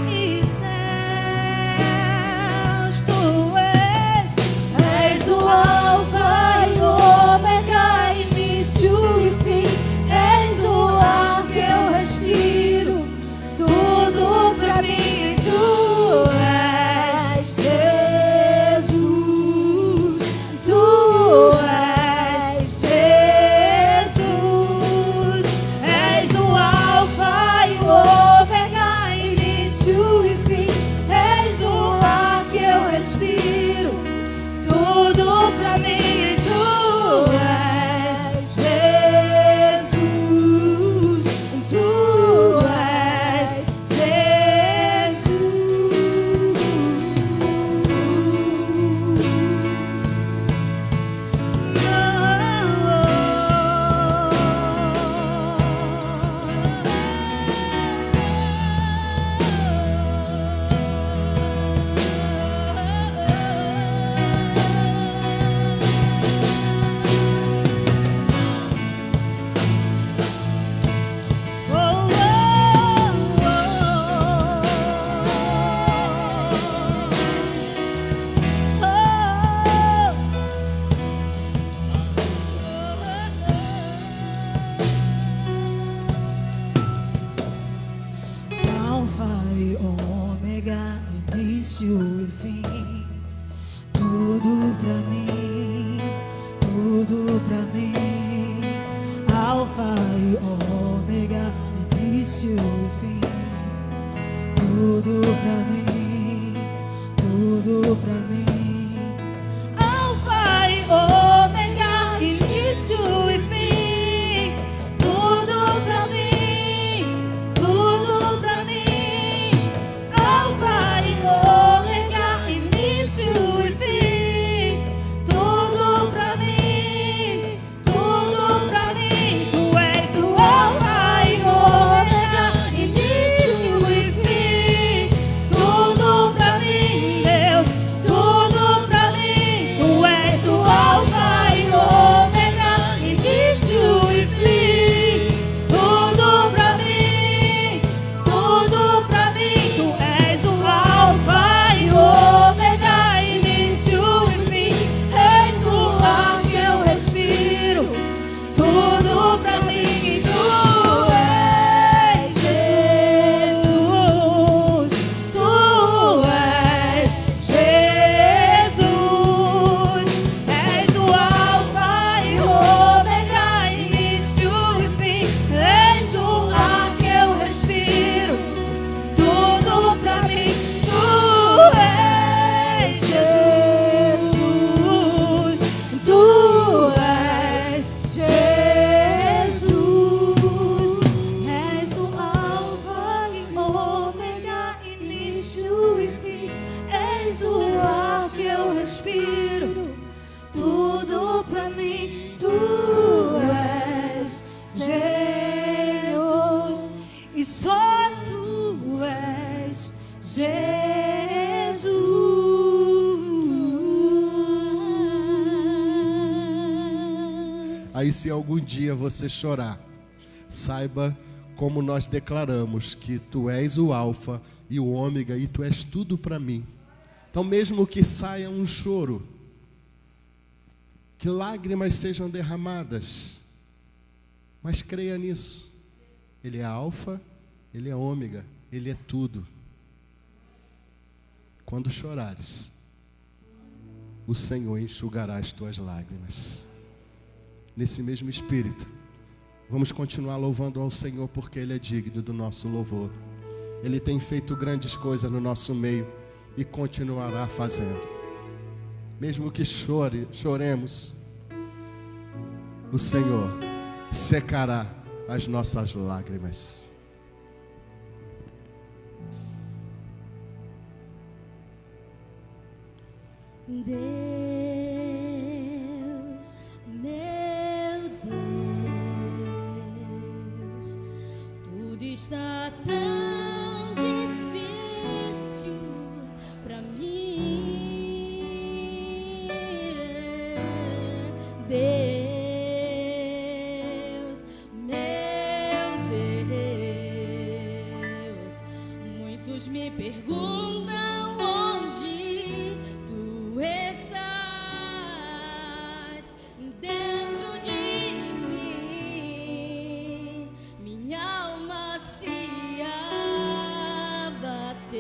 e céus. Tu és o Alfa e Ômega, início e fim. És o ar que eu respiro, tudo pra mim. Tu és Jesus, Tu és Jesus. És o Alfa e o Ômega, início e fim. És o ar que eu respiro, tudo pra mim. Tu és Jesus, Tu és Alfa e Ômega, início e fim. Tudo pra mim, tudo pra mim. Alfa e Ômega, início e fim. Tudo pra mim, tudo pra mim. Alfa e Ômega, início e fim. Tudo pra mim. só tu és Jesus. Aí, se algum dia você chorar, saiba como nós declaramos que tu és o alfa e o ômega e tu és tudo para mim. Então, mesmo que saia um choro, que lágrimas sejam derramadas, mas creia nisso. Ele é alfa, ele é ômega, ele é tudo. Quando chorares, o Senhor enxugará as tuas lágrimas. Nesse mesmo espírito, vamos continuar louvando ao Senhor, porque Ele é digno do nosso louvor. Ele tem feito grandes coisas no nosso meio e continuará fazendo. Mesmo que choremos, o Senhor secará as nossas lágrimas. Deus, meu Deus, tudo está tão difícil para mim. Deus, meu Deus, muitos me perguntam onde tu estás dentro de mim. Minha alma se abateu,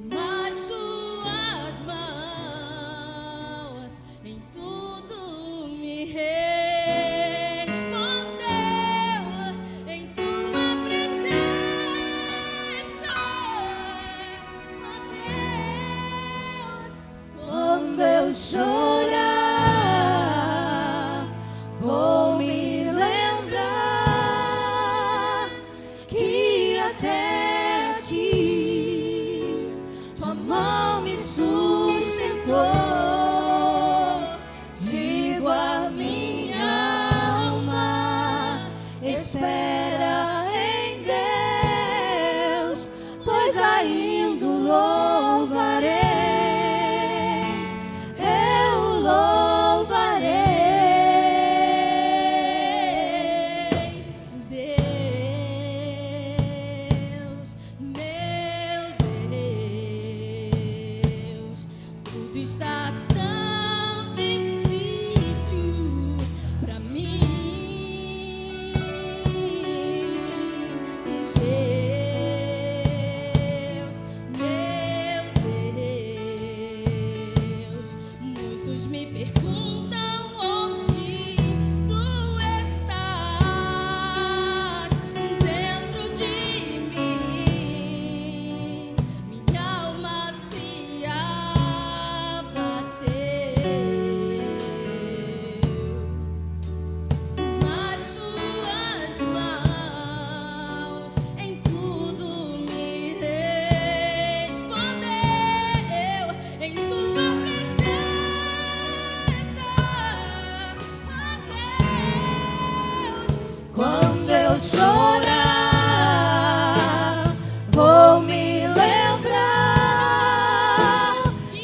mas tuas mãos em tudo me respondeu. Em tua presença, ó Deus, quando eu chorar, vou me lembrar que até aqui tua mão me sustentou. Digo a minha alma, espera em Deus, pois ainda o louvarei, eu louvarei. Deus, meu Deus, tudo está tão difícil para mim. Deus, meu Deus, muitos me perguntam onde tu estás dentro de mim. Minha alma se abateu, mas tuas mãos em tudo me respondeu. Em tua presença, ó Deus, quando eu chorar, vou me lembrar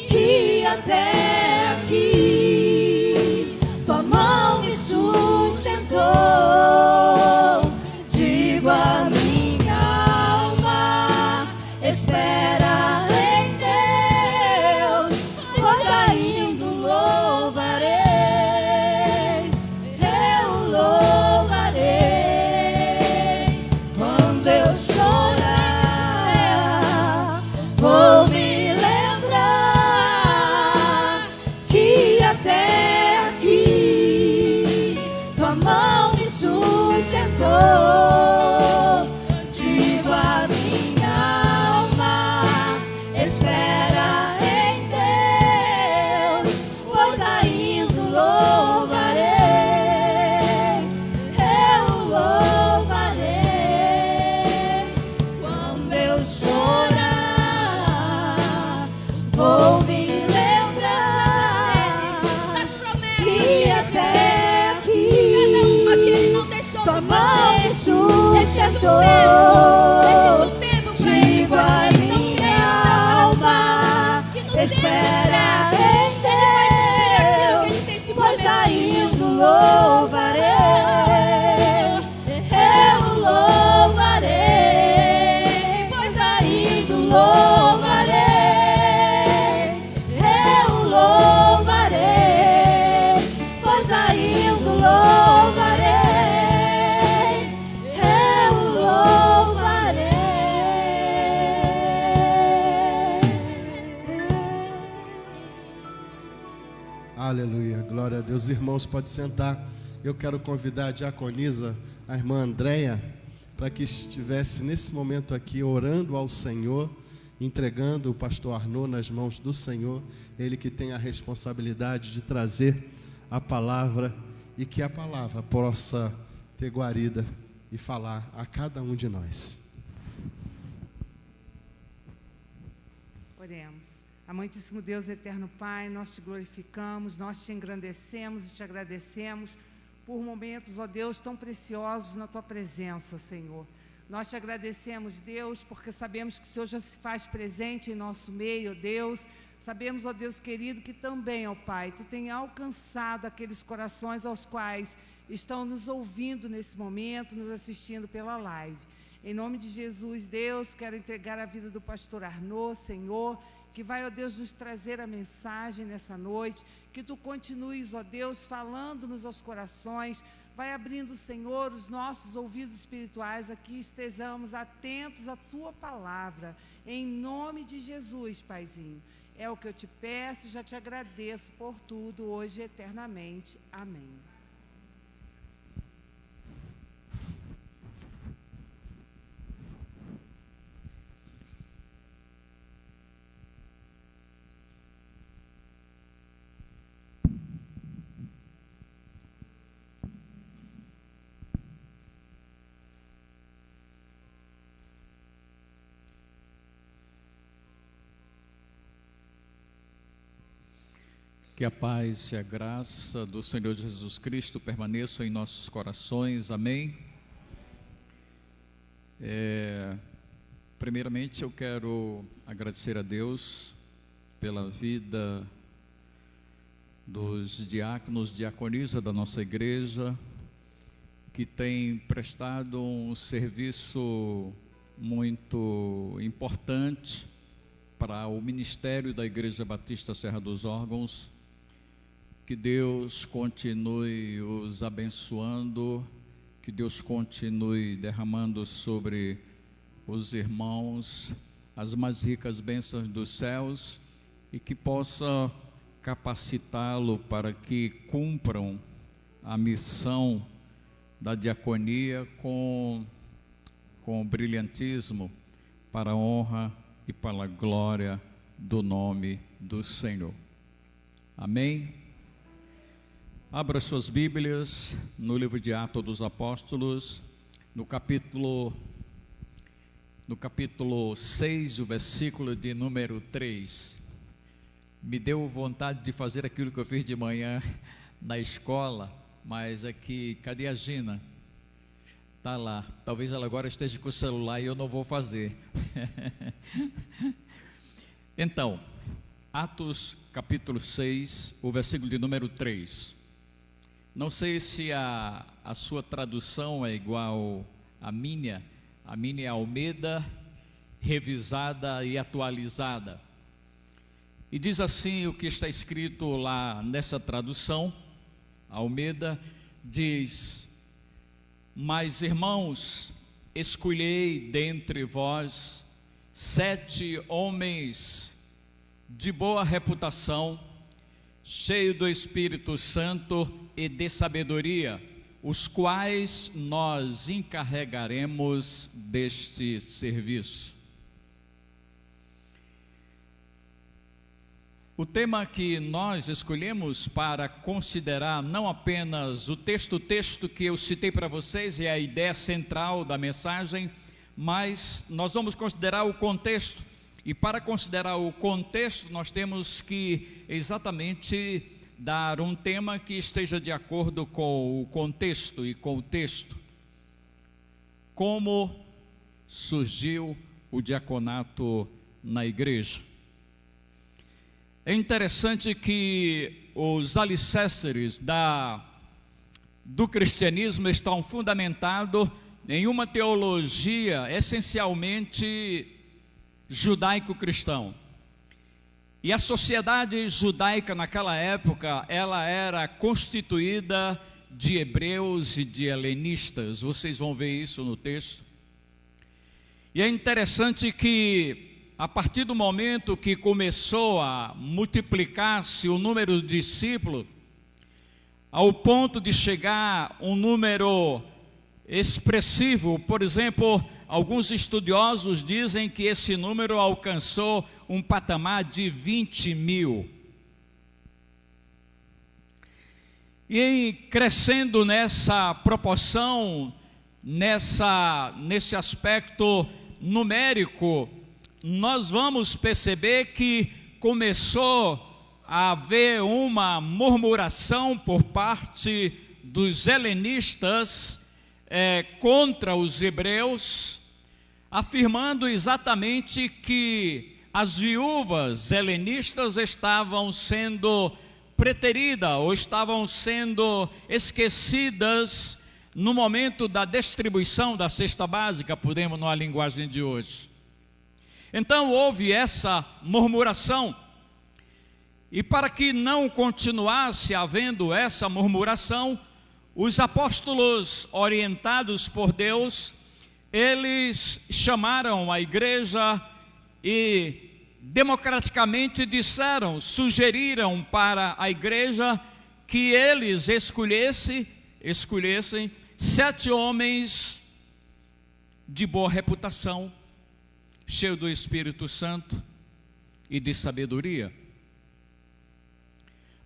que até aqui tua mão me sustentou. Digo a minha alma, espera em Deus, pois ainda o louvarei, eu louvarei. libertou. Existe um tempo pra ele, para quem não crê, alma que no espera em Deus, pois ainda o louvarei, eu o louvarei, pois ainda o louvarei, eu o louvarei, pois ainda o louvarei, eu o louvarei. Aleluia, glória a Deus. Irmãos, pode sentar. Eu quero convidar a diaconisa, a irmã Andréia, para que estivesse nesse momento aqui orando ao Senhor, entregando o pastor Arnaud nas mãos do Senhor, ele que tem a responsabilidade de trazer a palavra e que a palavra possa ter guarida e falar a cada um de nós. Oremos. Amantíssimo Deus, eterno Pai, nós te glorificamos, nós te engrandecemos e te agradecemos por momentos, ó Deus, tão preciosos na tua presença, Senhor. Nós te agradecemos, Deus, porque sabemos que o Senhor já se faz presente em nosso meio, ó Deus. Sabemos, ó Deus querido, que também, ó Pai, tu tem alcançado aqueles corações aos quais estão nos ouvindo nesse momento, nos assistindo pela live. Em nome de Jesus, Deus, quero entregar a vida do pastor Arnaud, Senhor, que vai, ó Deus, nos trazer a mensagem nessa noite, que tu continues, ó Deus, falando-nos aos corações, vai abrindo, Senhor, os nossos ouvidos espirituais, aqui estejamos atentos à tua palavra, em nome de Jesus, Paizinho. É o que eu te peço e já te agradeço por tudo, hoje e eternamente. Amém. Que a paz e a graça do Senhor Jesus Cristo permaneçam em nossos corações, amém? Primeiramente eu quero agradecer a Deus pela vida dos diáconos, diaconisa da nossa igreja, que tem prestado um serviço muito importante para o ministério da Igreja Batista Serra dos Órgãos. Que Deus continue os abençoando, que Deus continue derramando sobre os irmãos as mais ricas bênçãos dos céus e que possa capacitá-lo para que cumpram a missão da diaconia com brilhantismo, para a honra e para a glória do nome do Senhor. Amém? Abra suas Bíblias no livro de Atos dos Apóstolos, no capítulo 6, o versículo de número 3. Me deu vontade de fazer aquilo que eu fiz de manhã na escola, mas aqui, cadê a Gina? Está lá, talvez ela agora esteja com o celular e eu não vou fazer. Então, Atos capítulo 6, o versículo de número 3. Não sei se a sua tradução é igual à minha. A minha é Almeida, revisada e atualizada. E diz assim o que está escrito lá nessa tradução. Almeida diz: mas irmãos, escolhei dentre vós 7 homens de boa reputação, cheio do Espírito Santo e de sabedoria, os quais nós encarregaremos deste serviço. O tema que nós escolhemos para considerar não apenas o texto que eu citei para vocês, é a ideia central da mensagem, mas nós vamos considerar o contexto. E para considerar o contexto, nós temos que exatamente dar um tema que esteja de acordo com o contexto e com o texto. como surgiu o diaconato na igreja. É interessante que os alicerces do cristianismo estão fundamentados em uma teologia essencialmente judaico-cristão. E a sociedade judaica naquela época, ela era constituída de hebreus e de helenistas. Vocês vão ver isso no texto. E é interessante que, a partir do momento que começou a multiplicar-se o número de discípulos, ao ponto de chegar um número expressivo, por exemplo, alguns estudiosos dizem que esse número alcançou um patamar de 20 mil. E crescendo nessa proporção, nesse aspecto numérico, nós vamos perceber que começou a haver uma murmuração por parte dos helenistas contra os hebreus, afirmando exatamente que as viúvas helenistas estavam sendo preteridas ou estavam sendo esquecidas no momento da distribuição da cesta básica, podemos na linguagem de hoje. Então houve essa murmuração, e para que não continuasse havendo essa murmuração, os apóstolos, orientados por Deus, eles chamaram a igreja e democraticamente sugeriram para a igreja que eles escolhessem 7 homens de boa reputação, cheios do Espírito Santo e de sabedoria,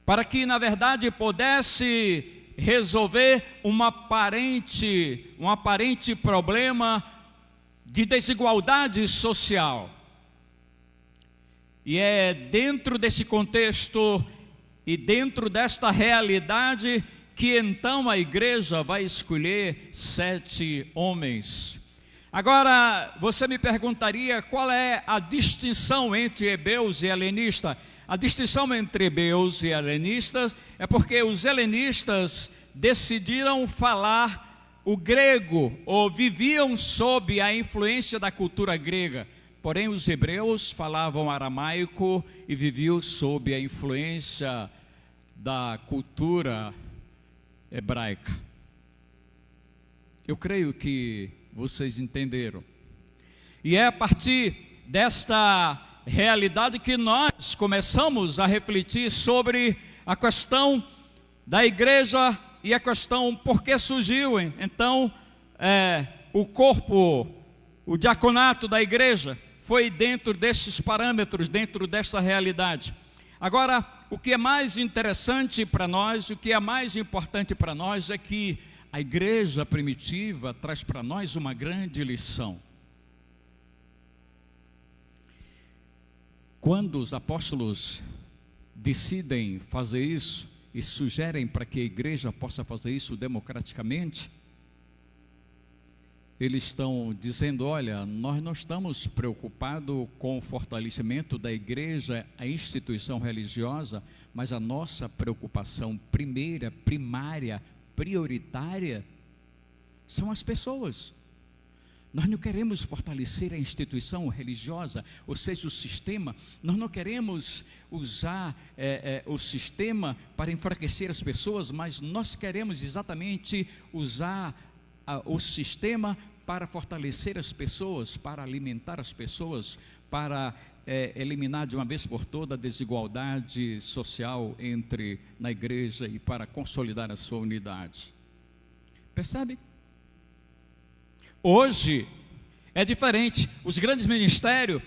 para que na verdade pudesse resolver um aparente problema de desigualdade social. E é dentro desse contexto e dentro desta realidade que então a igreja vai escolher 7 homens. Agora, você me perguntaria qual é a distinção entre hebreus e helenistas. A distinção entre hebreus e helenistas é porque os helenistas decidiram falar o grego, ou viviam sob a influência da cultura grega. Porém, os hebreus falavam aramaico e viviam sob a influência da cultura hebraica. Eu creio que vocês entenderam. E é a partir desta realidade que nós começamos a refletir sobre a questão da igreja e a questão por que surgiu então o corpo, o diaconato da igreja foi dentro desses parâmetros, dentro dessa realidade. Agora, o que é mais interessante para nós, o que é mais importante para nós é que a igreja primitiva traz para nós uma grande lição. Quando os apóstolos decidem fazer isso e sugerem para que a igreja possa fazer isso democraticamente, eles estão dizendo, olha, nós não estamos preocupados com o fortalecimento da igreja, a instituição religiosa, mas a nossa preocupação primária, prioritária, são as pessoas. Nós não queremos fortalecer a instituição religiosa, ou seja, o sistema. Nós não queremos usar o sistema para enfraquecer as pessoas, mas nós queremos exatamente usar o sistema para fortalecer as pessoas, para alimentar as pessoas, para eliminar de uma vez por toda a desigualdade social na igreja e para consolidar a sua unidade. Percebe? Hoje é diferente. Os grandes ministérios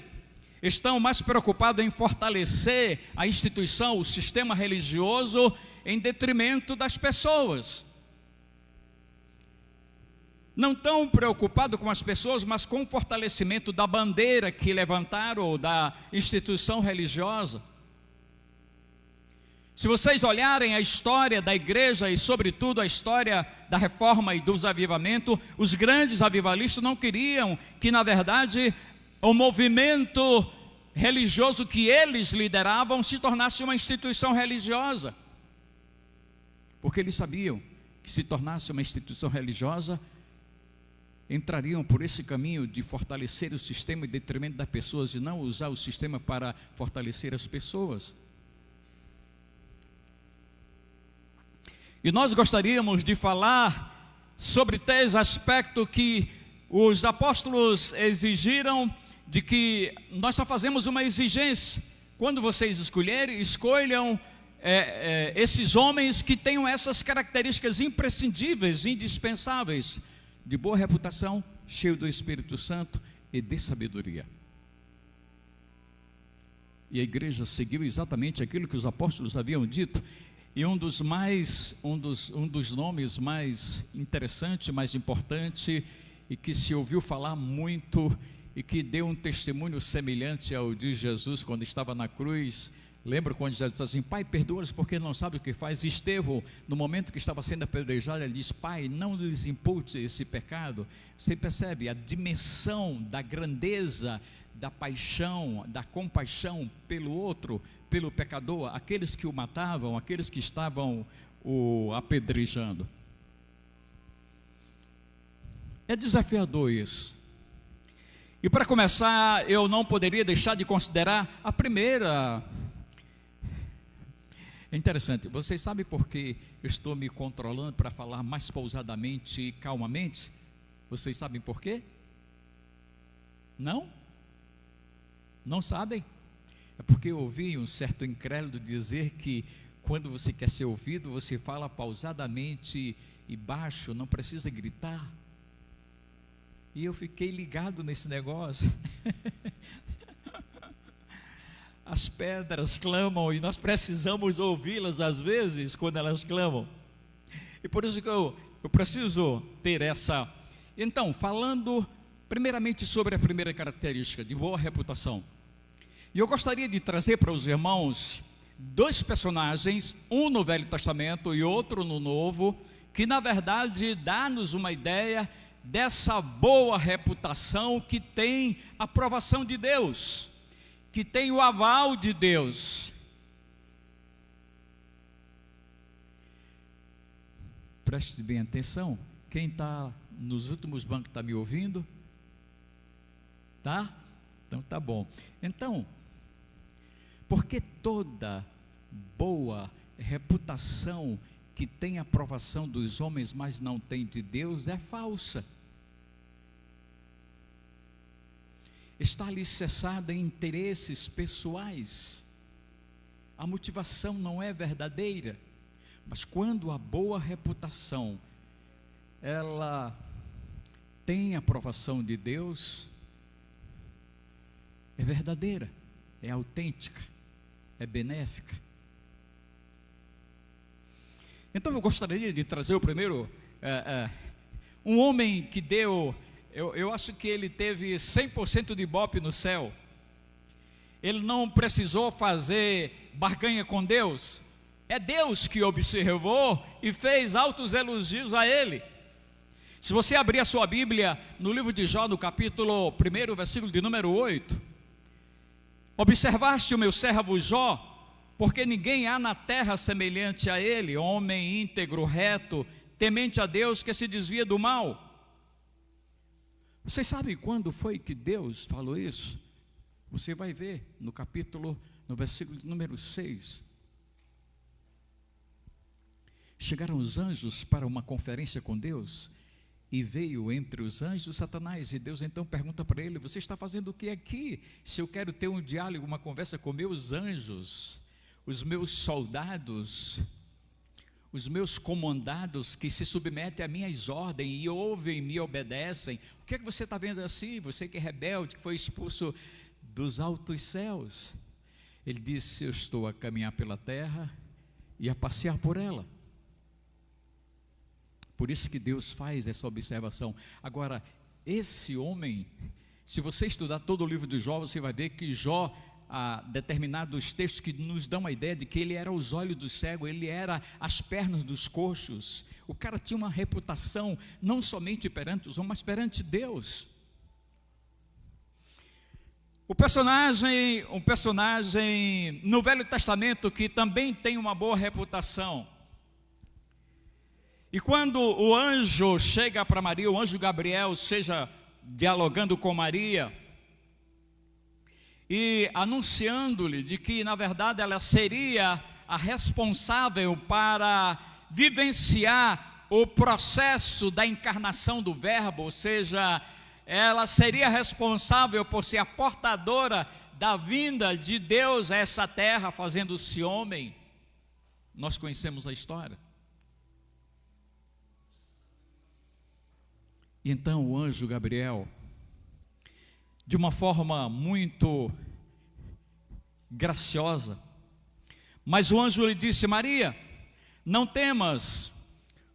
estão mais preocupados em fortalecer a instituição, o sistema religioso, em detrimento das pessoas. Não tão preocupado com as pessoas, mas com o fortalecimento da bandeira que levantaram, ou da instituição religiosa. Se vocês olharem a história da igreja e, sobretudo, a história da reforma e dos avivamentos, os grandes avivalistas não queriam que, na verdade, o movimento religioso que eles lideravam se tornasse uma instituição religiosa. Porque eles sabiam que, se tornasse uma instituição religiosa, entrariam por esse caminho de fortalecer o sistema em detrimento das pessoas e não usar o sistema para fortalecer as pessoas. E nós gostaríamos de falar sobre 3 aspectos que os apóstolos exigiram, de que nós só fazemos uma exigência. Quando vocês escolherem, escolham esses homens que tenham essas características imprescindíveis, indispensáveis, de boa reputação, cheio do Espírito Santo e de sabedoria. E a igreja seguiu exatamente aquilo que os apóstolos haviam dito. E um dos nomes mais interessantes, mais importante, e que se ouviu falar muito, e que deu um testemunho semelhante ao de Jesus quando estava na cruz. Lembra quando Jesus disse assim: Pai, perdoa-os porque não sabem o que faz. Estevão, no momento que estava sendo apedrejado, ele diz: Pai, não lhes impute esse pecado. Você percebe a dimensão da grandeza, da paixão, da compaixão pelo outro, pelo pecador, aqueles que o matavam, aqueles que estavam o apedrejando. É desafiador isso. E para começar, eu não poderia deixar de considerar a primeira. É interessante, vocês sabem por que eu estou me controlando para falar mais pausadamente e calmamente? Vocês sabem por quê? Não? Não sabem? É porque eu ouvi um certo incrédulo dizer que quando você quer ser ouvido, você fala pausadamente e baixo, não precisa gritar. E eu fiquei ligado nesse negócio. As pedras clamam e nós precisamos ouvi-las às vezes quando elas clamam. E por isso que eu preciso ter essa. Então, falando primeiramente sobre a primeira característica, de boa reputação. E eu gostaria de trazer para os irmãos 2 personagens, um no Velho Testamento e outro no Novo, que na verdade dá-nos uma ideia dessa boa reputação que tem a aprovação de Deus, que tem o aval de Deus. Preste bem atenção, quem está nos últimos bancos está me ouvindo? Tá? Então tá bom. Então, porque toda boa reputação que tem a aprovação dos homens, mas não tem de Deus, é falsa. Está alicerçada em interesses pessoais. A motivação não é verdadeira. Mas quando a boa reputação, ela tem a aprovação de Deus, é verdadeira, é autêntica, é benéfica. Então eu gostaria de trazer o primeiro, um homem que deu, eu acho que ele teve 100% de ibope no céu. Ele não precisou fazer barganha com Deus. É Deus que observou e fez altos elogios a ele. Se você abrir a sua Bíblia no livro de Jó, no capítulo 1, versículo de número 8. Observaste o meu servo Jó, porque ninguém há na terra semelhante a ele, homem íntegro, reto, temente a Deus, que se desvia do mal. Vocês sabem quando foi que Deus falou isso? Você vai ver no versículo número 6. Chegaram os anjos para uma conferência com Deus, e veio entre os anjos Satanás, e Deus então pergunta para ele: você está fazendo o que aqui? Se eu quero ter um diálogo, uma conversa com meus anjos, os meus soldados, os meus comandados que se submetem a minhas ordens e ouvem e me obedecem, o que é que você está vendo assim? Você que é rebelde, que foi expulso dos altos céus. Ele disse: eu estou a caminhar pela terra e a passear por ela. Por isso que Deus faz essa observação. Agora, esse homem, se você estudar todo o livro de Jó, você vai ver que Jó a determinados textos que nos dão a ideia de que ele era os olhos do cego, ele era as pernas dos coxos. O cara tinha uma reputação não somente perante os homens, mas perante Deus. Um personagem no Velho Testamento que também tem uma boa reputação. E quando o anjo chega para Maria, o anjo Gabriel, seja dialogando com Maria e anunciando-lhe de que, na verdade, ela seria a responsável para vivenciar o processo da encarnação do Verbo, ou seja, ela seria responsável por ser a portadora da vinda de Deus a essa terra, fazendo-se homem. Nós conhecemos a história. E então o anjo Gabriel, de uma forma muito graciosa, mas o anjo lhe disse: Maria, não temas,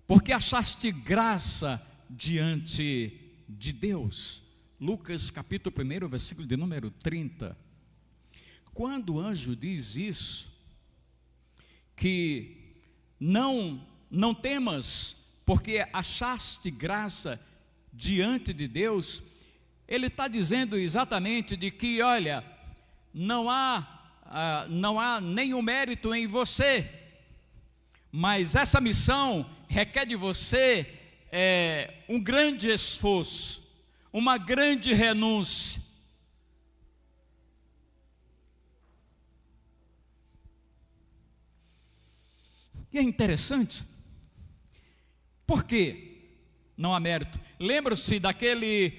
porque achaste graça diante de Deus. Lucas capítulo 1, versículo de número 30. Quando o anjo diz isso, que não temas, porque achaste graça diante de Deus, ele está dizendo exatamente de que, olha, não há nenhum mérito em você, mas essa missão requer de você um grande esforço, uma grande renúncia. E é interessante, por quê? Não há mérito. Lembra-se daquele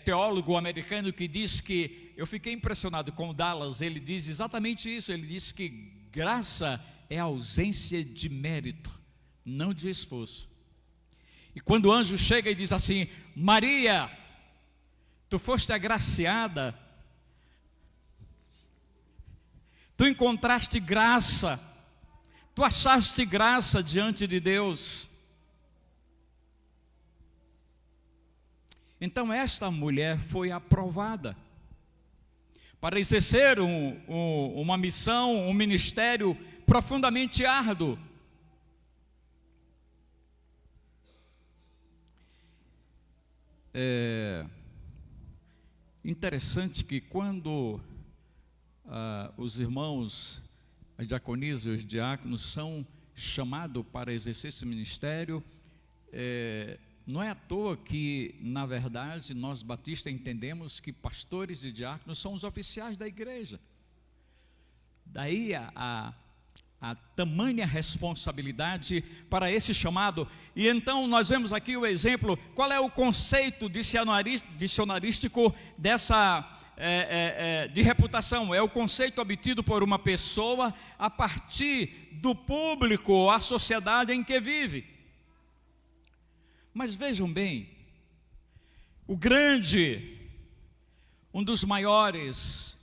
teólogo americano que diz que, eu fiquei impressionado com o Dallas, ele diz exatamente isso, ele diz que graça é ausência de mérito, não de esforço. E quando o anjo chega e diz assim: Maria, tu foste agraciada, tu encontraste graça, tu achaste graça diante de Deus. Então esta mulher foi aprovada para exercer uma missão, um ministério profundamente árduo. É interessante que quando os irmãos, as diaconias e os diáconos são chamados para exercer esse ministério, não é à toa que, na verdade, nós batistas entendemos que pastores e diáconos são os oficiais da igreja. Daí a tamanha responsabilidade para esse chamado. E então nós vemos aqui o exemplo. Qual é o conceito dicionarístico de reputação? É o conceito obtido por uma pessoa a partir do público, a sociedade em que vive. Mas vejam bem, um dos maiores,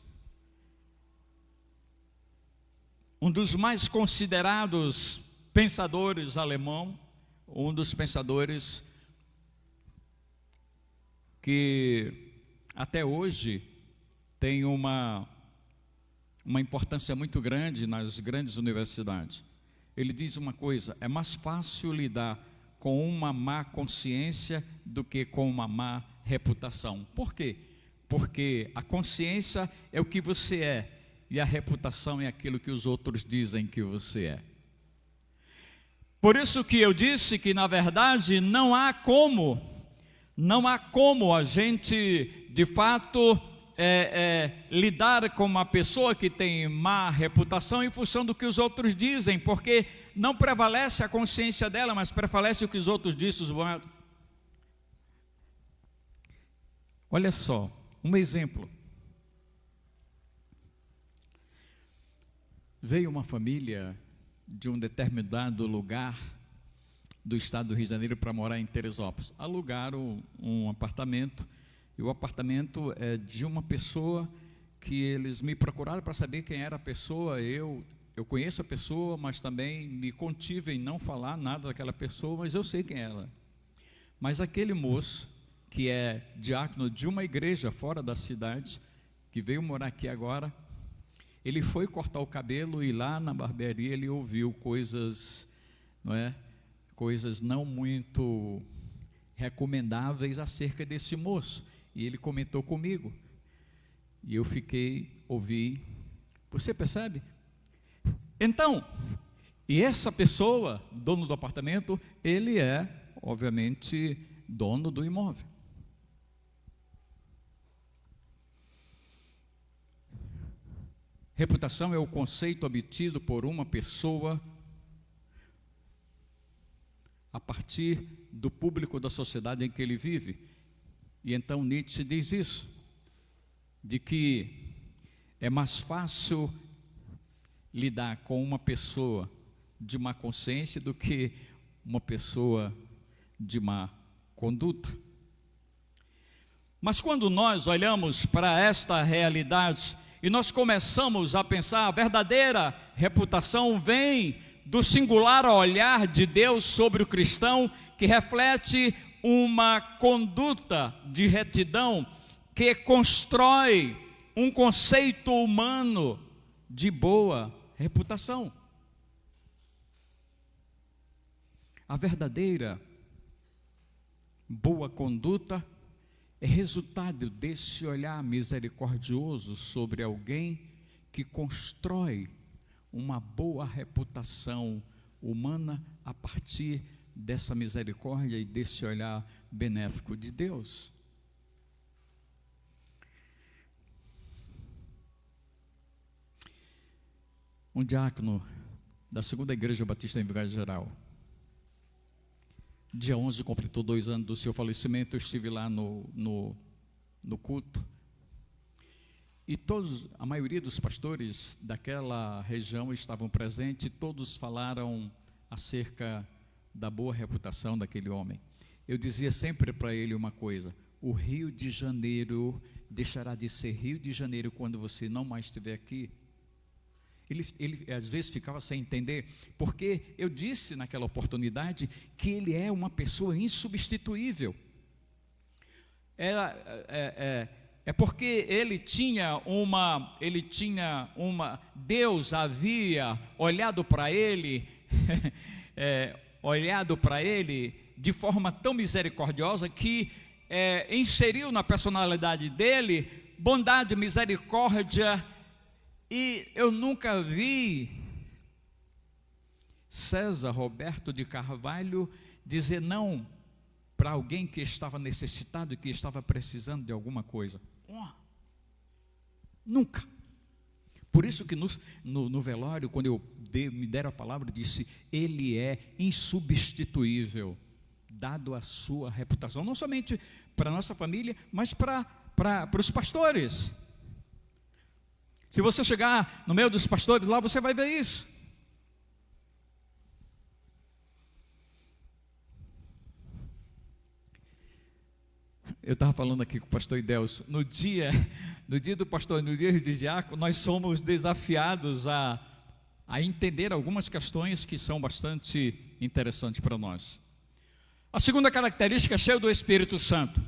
um dos mais considerados pensadores alemão, um dos pensadores que até hoje tem uma importância muito grande nas grandes universidades. Ele diz uma coisa: é mais fácil lidar com uma má consciência do que com uma má reputação. Por quê? Porque a consciência é o que você é e a reputação é aquilo que os outros dizem que você é. Por isso que eu disse que, na verdade, não há como a gente, de fato, lidar com uma pessoa que tem má reputação em função do que os outros dizem, porque não prevalece a consciência dela, mas prevalece o que os outros dizem. Olha só, um exemplo. Veio uma família de um determinado lugar do estado do Rio de Janeiro para morar em Teresópolis. Alugaram um apartamento, e o apartamento é de uma pessoa que eles me procuraram para saber quem era a pessoa. Eu conheço a pessoa, mas também me contive em não falar nada daquela pessoa, mas eu sei quem é ela. Mas aquele moço, que é diácono de uma igreja fora da cidade, que veio morar aqui agora, ele foi cortar o cabelo e lá na barbearia ele ouviu coisas, não é? Coisas não muito recomendáveis acerca desse moço. E ele comentou comigo. E eu ouvi. Você percebe? Então, e essa pessoa, dono do apartamento, ele é, obviamente, dono do imóvel. Reputação é o conceito obtido por uma pessoa a partir do público da sociedade em que ele vive. E então Nietzsche diz isso, de que é mais fácil lidar com uma pessoa de má consciência do que uma pessoa de má conduta. Mas quando nós olhamos para esta realidade e nós começamos a pensar, a verdadeira reputação vem do singular olhar de Deus sobre o cristão, que reflete uma conduta de retidão, que constrói um conceito humano de boa reputação. A verdadeira boa conduta é resultado desse olhar misericordioso sobre alguém que constrói uma boa reputação humana a partir dessa misericórdia e desse olhar benéfico de Deus. Um diácono da Segunda Igreja Batista em Vigário Geral, dia 11 completou 2 anos do seu falecimento. Eu estive lá no culto, e a maioria dos pastores daquela região estavam presentes, e todos falaram acerca da boa reputação daquele homem. Eu dizia sempre para ele uma coisa: o Rio de Janeiro deixará de ser Rio de Janeiro quando você não mais estiver aqui. Ele às vezes ficava sem entender, porque eu disse naquela oportunidade que ele é uma pessoa insubstituível. É porque ele tinha uma, Deus havia olhado para ele, de forma tão misericordiosa que inseriu na personalidade dele bondade, misericórdia. E eu nunca vi César Roberto de Carvalho dizer não para alguém que estava necessitado e que estava precisando de alguma coisa. Nunca. Por isso que no velório, quando me deram a palavra, disse: ele é insubstituível, dado a sua reputação, não somente para a nossa família, mas para os pastores. Se você chegar no meio dos pastores lá, você vai ver isso. Eu estava falando aqui com o pastor Idelso, no dia do pastor, no dia do diácono, nós somos desafiados a entender algumas questões que são bastante interessantes para nós. A segunda característica é cheio do Espírito Santo.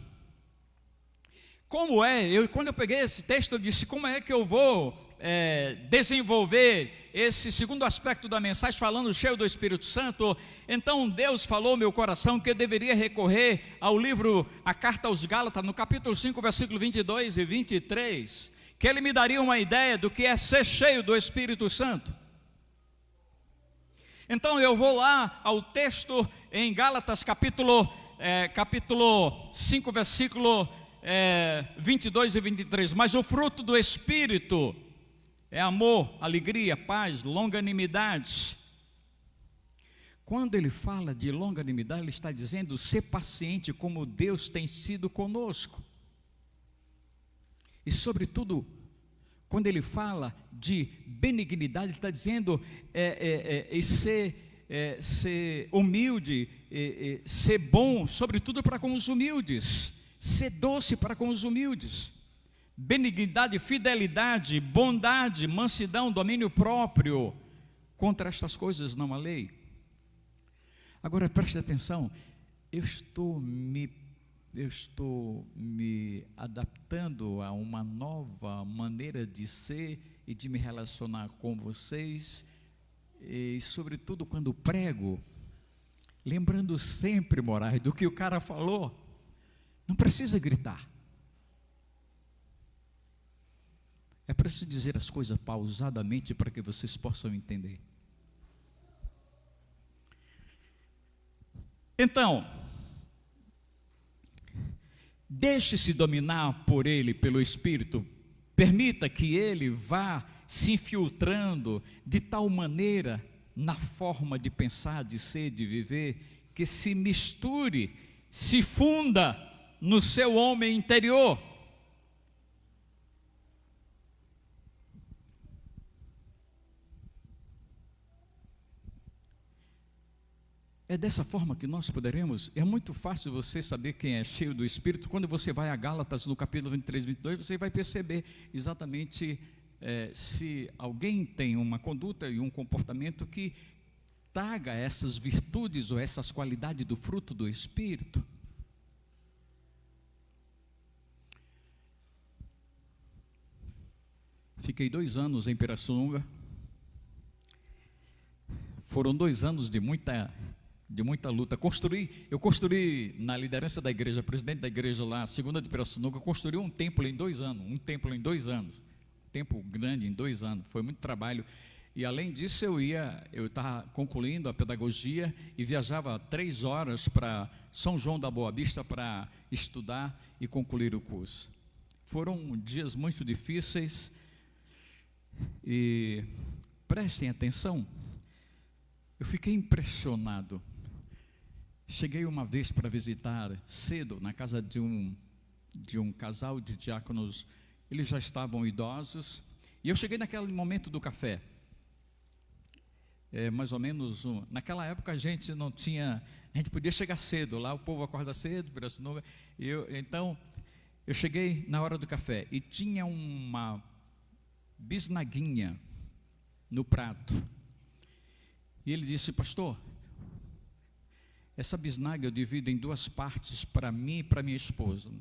Quando eu peguei esse texto, eu disse: como é que eu vou desenvolver esse segundo aspecto da mensagem, falando cheio do Espírito Santo? Então Deus falou ao meu coração que eu deveria recorrer ao livro, a carta aos Gálatas, no capítulo 5, versículo 22 e 23, que ele me daria uma ideia do que é ser cheio do Espírito Santo. Então eu vou lá ao texto em Gálatas, capítulo 5, versículo 22 e 23, mas o fruto do Espírito é amor, alegria, paz, longanimidade. Quando ele fala de longanimidade, ele está dizendo ser paciente como Deus tem sido conosco. E sobretudo, quando ele fala de benignidade, ele está dizendo ser humilde, ser bom, sobretudo para com os humildes, ser doce para com os humildes. Benignidade, fidelidade, bondade, mansidão, domínio próprio. Contra estas coisas não há lei. Agora preste atenção, eu estou me eu estou me adaptando a uma nova maneira de ser e de me relacionar com vocês, e sobretudo quando prego, lembrando sempre, Moraes, do que o cara falou. Não precisa gritar. É preciso dizer as coisas pausadamente para que vocês possam entender. Então, deixe-se dominar por Ele, pelo Espírito. Permita que Ele vá se infiltrando de tal maneira na forma de pensar, de ser, de viver, que se misture, se funda no seu homem interior. É dessa forma que nós poderemos. É muito fácil você saber quem é cheio do Espírito. Quando você vai a Gálatas, no capítulo 23, 22, você vai perceber exatamente se alguém tem uma conduta e um comportamento que traga essas virtudes ou essas qualidades do fruto do Espírito. Fiquei 2 anos em Pirassununga. Foram 2 anos de muita luta. Eu construí na liderança da igreja, presidente da igreja lá, segunda de Pirassununga, construí um templo em 2 anos, um tempo grande em 2 anos, foi muito trabalho. E além disso eu estava concluindo a pedagogia e viajava 3 horas para São João da Boa Vista para estudar e concluir o curso. Foram dias muito difíceis e prestem atenção, eu fiquei impressionado. Cheguei uma vez para visitar cedo na casa de um casal de diáconos. Eles já estavam idosos e eu cheguei naquele momento do café. Mais ou menos, naquela época a gente podia chegar cedo, lá o povo acorda cedo, então eu cheguei na hora do café e tinha uma bisnaguinha no prato. E ele disse: pastor, essa bisnaga eu divido em 2 partes para mim e para minha esposa.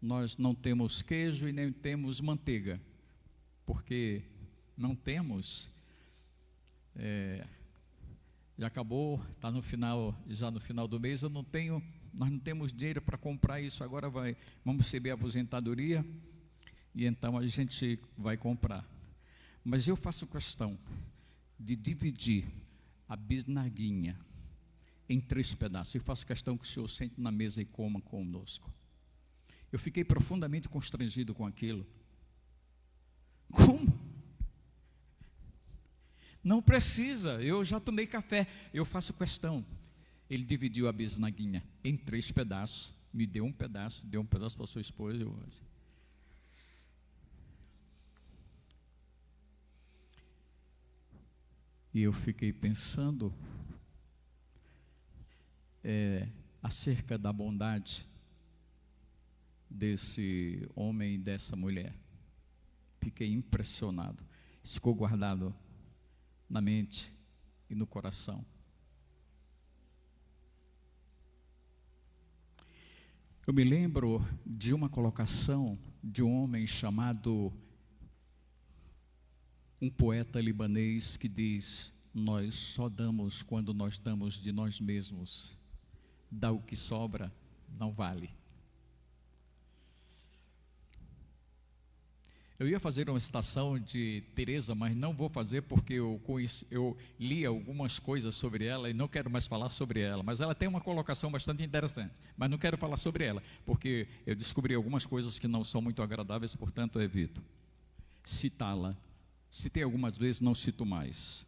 Nós não temos queijo e nem temos manteiga, porque não temos, já acabou, está já no final do mês, nós não temos dinheiro para comprar isso, agora vamos receber a aposentadoria, e então a gente vai comprar. Mas eu faço questão de dividir a bisnaguinha em 3 pedaços. Eu faço questão que o senhor sente na mesa e coma conosco. Eu fiquei profundamente constrangido com aquilo. Como? Não precisa, eu já tomei café. Eu faço questão. Ele dividiu a bisnaguinha em 3 pedaços, me deu um pedaço, deu um pedaço para sua esposa. E eu fiquei pensando acerca da bondade desse homem e dessa mulher. Fiquei impressionado. Isso ficou guardado na mente e no coração. Eu me lembro de uma colocação de um homem chamado, um poeta libanês, que diz: nós só damos quando nós damos de nós mesmos. Dá o que sobra, não vale. Eu ia fazer uma citação de Teresa, mas não vou fazer porque eu li algumas coisas sobre ela e não quero mais falar sobre ela. Mas ela tem uma colocação bastante interessante, mas não quero falar sobre ela, porque eu descobri algumas coisas que não são muito agradáveis, portanto eu evito citá-la. Citei algumas vezes, não cito mais.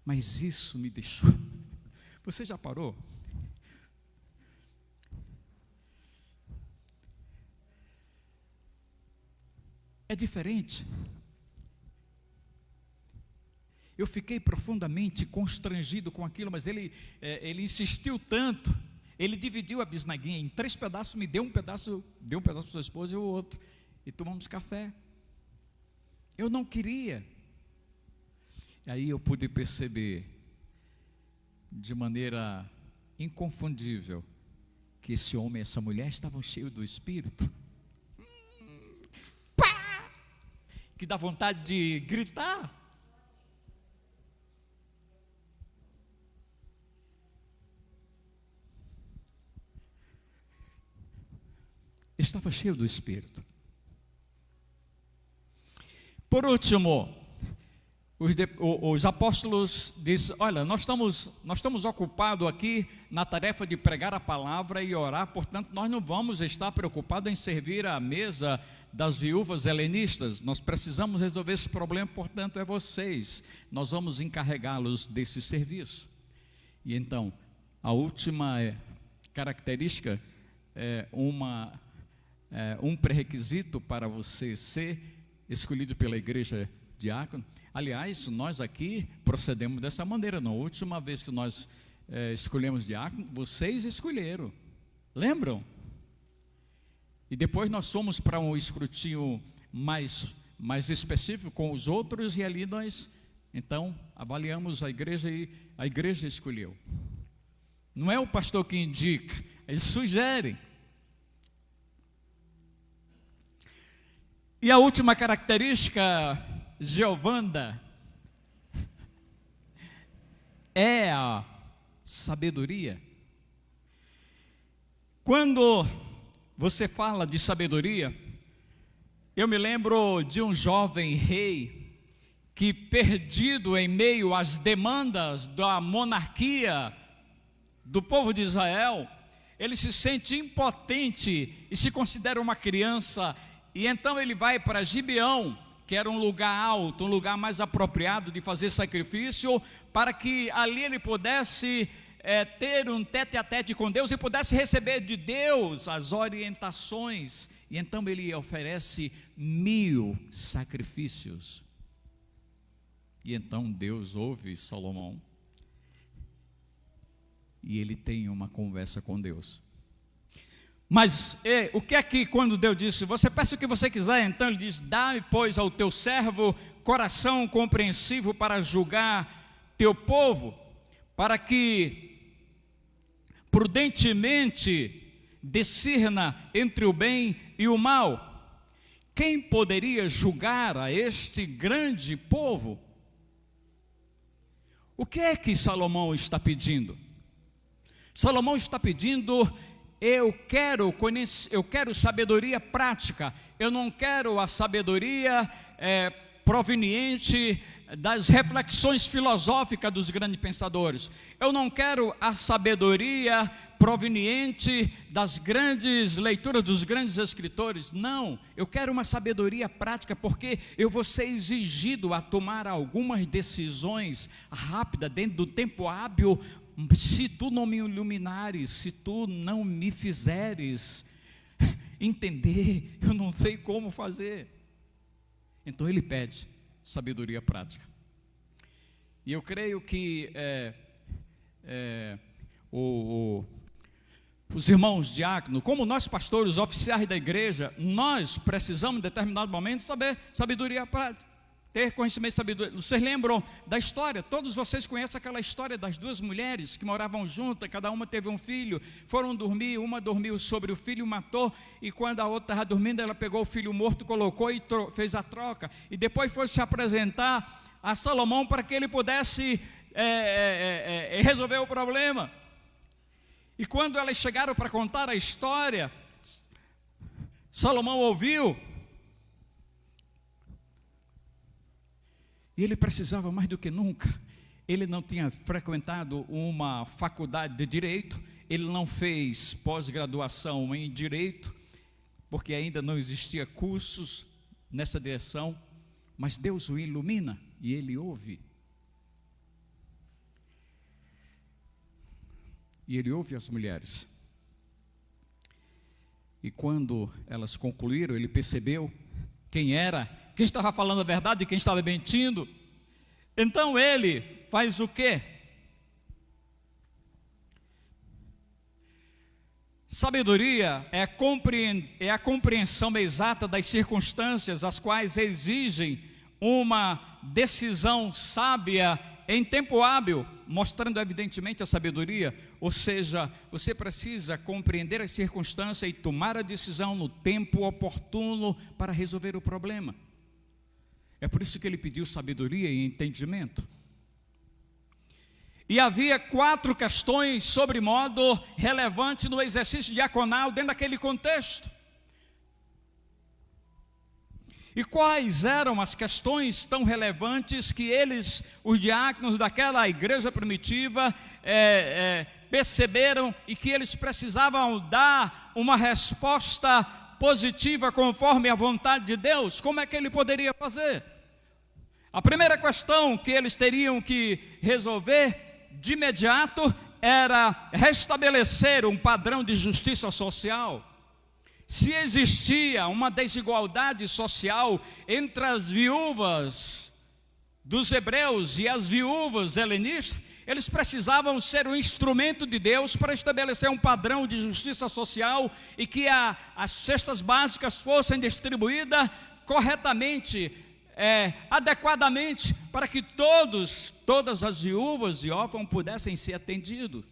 Mas isso me deixou... Você já parou? É diferente. Eu fiquei profundamente constrangido com aquilo, mas ele insistiu tanto. Ele dividiu a bisnaguinha em 3 pedaços, me deu um pedaço para sua esposa e o outro. E tomamos café. Eu não queria. E aí eu pude perceber, de maneira inconfundível, que esse homem e essa mulher estavam cheios do Espírito. Que dá vontade de gritar. Estava cheio do Espírito. Por último, os apóstolos dizem: olha, nós estamos ocupados aqui na tarefa de pregar a palavra e orar, portanto nós não vamos estar preocupados em servir à mesa das viúvas helenistas. Nós precisamos resolver esse problema, portanto é vocês, nós vamos encarregá-los desse serviço. E então, a última característica é um pré-requisito para você ser escolhido pela igreja diácono. Aliás, nós aqui procedemos dessa maneira. Na última vez que nós escolhemos diácono, vocês escolheram, lembram? E depois nós fomos para um escrutínio mais específico com os outros, e ali nós, então, avaliamos a igreja e a igreja escolheu. Não é o pastor que indica, ele sugere. E a última característica, Giovanda, é a sabedoria. Quando você fala de sabedoria, eu me lembro de um jovem rei que, perdido em meio às demandas da monarquia do povo de Israel, ele se sente impotente e se considera uma criança, e então ele vai para Gibeão, que era um lugar alto, um lugar mais apropriado de fazer sacrifício, para que ali ele pudesse ter um tete-a-tete com Deus e pudesse receber de Deus as orientações. E então ele oferece 1000 sacrifícios. E então Deus ouve Salomão, e ele tem uma conversa com Deus. Mas o que é que, quando Deus disse, você peça o que você quiser, então ele diz: dá-me, pois, ao teu servo coração compreensivo para julgar teu povo, para que prudentemente discerna entre o bem e o mal. Quem poderia julgar a este grande povo? O que é que Salomão está pedindo? Salomão está pedindo: eu quero sabedoria prática. Eu não quero a sabedoria proveniente das reflexões filosóficas dos grandes pensadores. Eu não quero a sabedoria proveniente das grandes leituras dos grandes escritores. Não, eu quero uma sabedoria prática, porque eu vou ser exigido a tomar algumas decisões rápidas dentro do tempo hábil. Se tu não me iluminares, se tu não me fizeres entender, eu não sei como fazer. Então ele pede sabedoria prática. E eu creio que os irmãos diáconos, como nós pastores, oficiais da igreja, nós precisamos em determinado momento saber sabedoria prática, ter conhecimento de sabedoria. Vocês lembram da história? Todos vocês conhecem aquela história das duas mulheres que moravam juntas, cada uma teve um filho, foram dormir, uma dormiu sobre o filho, matou, e quando a outra estava dormindo, ela pegou o filho morto, colocou e fez a troca, e depois foi se apresentar a Salomão para que ele pudesse resolver o problema. E quando elas chegaram para contar a história, Salomão ouviu, e ele precisava mais do que nunca. Ele não tinha frequentado uma faculdade de direito, ele não fez pós-graduação em direito, porque ainda não existia cursos nessa direção, mas Deus o ilumina e ele ouve. E ele ouve as mulheres. E quando elas concluíram, ele percebeu quem era, quem estava falando a verdade e quem estava mentindo. Então ele faz o quê? Sabedoria é a compreensão exata das circunstâncias as quais exigem uma decisão sábia em tempo hábil. mostrando evidentemente a sabedoria, ou seja, você precisa compreender as circunstâncias e tomar a decisão no tempo oportuno para resolver o problema. É por isso que ele pediu sabedoria e entendimento. E havia 4 questões sobre modo relevante no exercício diaconal dentro daquele contexto. E quais eram as questões tão relevantes que eles, os diáconos daquela igreja primitiva, perceberam e que eles precisavam dar uma resposta positiva conforme a vontade de Deus? Como é que ele poderia fazer? A primeira questão que eles teriam que resolver de imediato era restabelecer um padrão de justiça social. Se existia uma desigualdade social entre as viúvas dos hebreus e as viúvas helenistas, eles precisavam ser um instrumento de Deus para estabelecer um padrão de justiça social e que as cestas básicas fossem distribuídas corretamente, adequadamente, para que todas as viúvas e órfãos pudessem ser atendidos.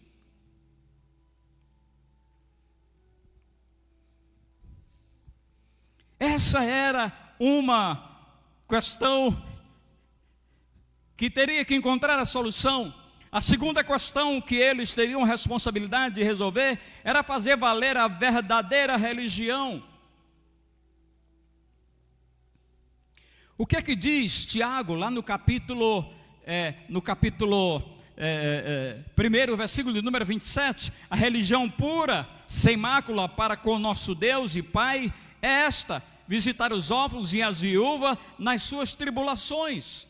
Essa era uma questão que teria que encontrar a solução. A segunda questão que eles teriam responsabilidade de resolver era fazer valer a verdadeira religião. O que é que diz Tiago lá no capítulo 1, versículo de número 27? A religião pura, sem mácula para com nosso Deus e Pai é esta: visitar os órfãos e as viúvas nas suas tribulações.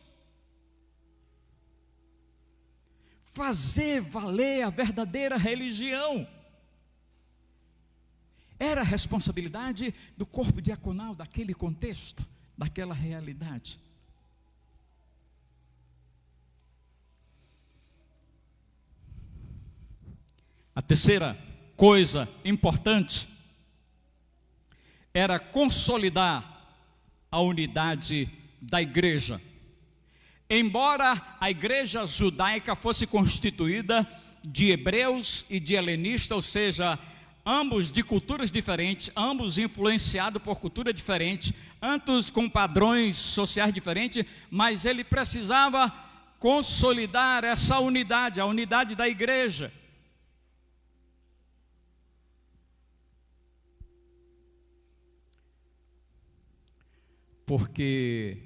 Fazer valer a verdadeira religião era a responsabilidade do corpo diaconal daquele contexto, daquela realidade. A terceira coisa importante era consolidar a unidade da igreja. Embora a igreja judaica fosse constituída de hebreus e de helenistas, ou seja, ambos de culturas diferentes, ambos influenciados por cultura diferente, ambos com padrões sociais diferentes, mas ele precisava consolidar essa unidade, a unidade da igreja. Porque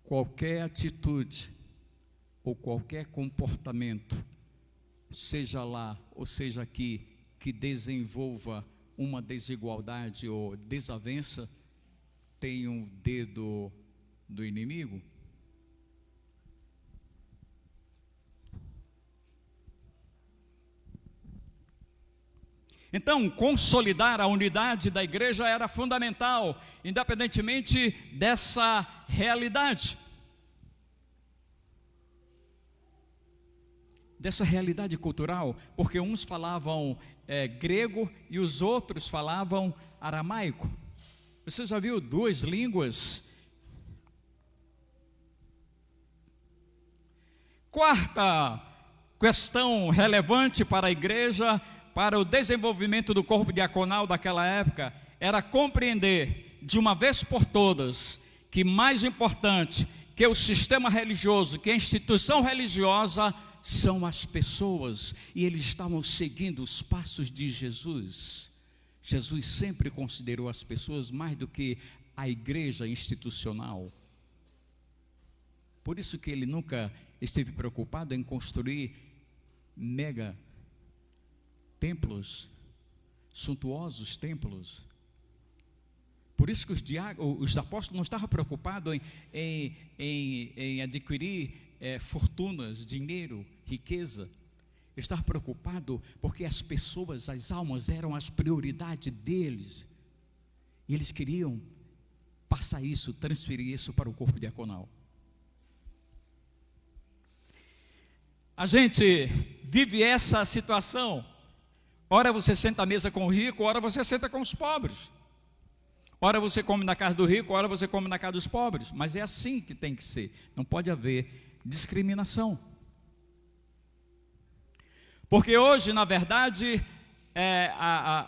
qualquer atitude ou qualquer comportamento, seja lá ou seja aqui, que desenvolva uma desigualdade ou desavença, tem um dedo do inimigo. Então, consolidar a unidade da igreja era fundamental, independentemente dessa realidade. Dessa realidade cultural, porque uns falavam grego e os outros falavam aramaico. Você já viu 2 línguas? Quarta questão relevante para a igreja, para o desenvolvimento do corpo diaconal daquela época, era compreender de uma vez por todas que mais importante que o sistema religioso, que a instituição religiosa, são as pessoas, e eles estavam seguindo os passos de Jesus. Jesus sempre considerou as pessoas mais do que a igreja institucional. Por isso que ele nunca esteve preocupado em construir mega templos, suntuosos templos. Por isso que os apóstolos não estavam preocupados em adquirir fortunas, dinheiro, riqueza. Eles estavam preocupados porque as pessoas, as almas eram as prioridades deles. E eles queriam passar isso, transferir isso para o corpo diaconal. A gente vive essa situação. Ora você senta à mesa com o rico, ora você senta com os pobres. Ora você come na casa do rico, ora você come na casa dos pobres. Mas é assim que tem que ser. Não pode haver discriminação. Porque hoje, na verdade,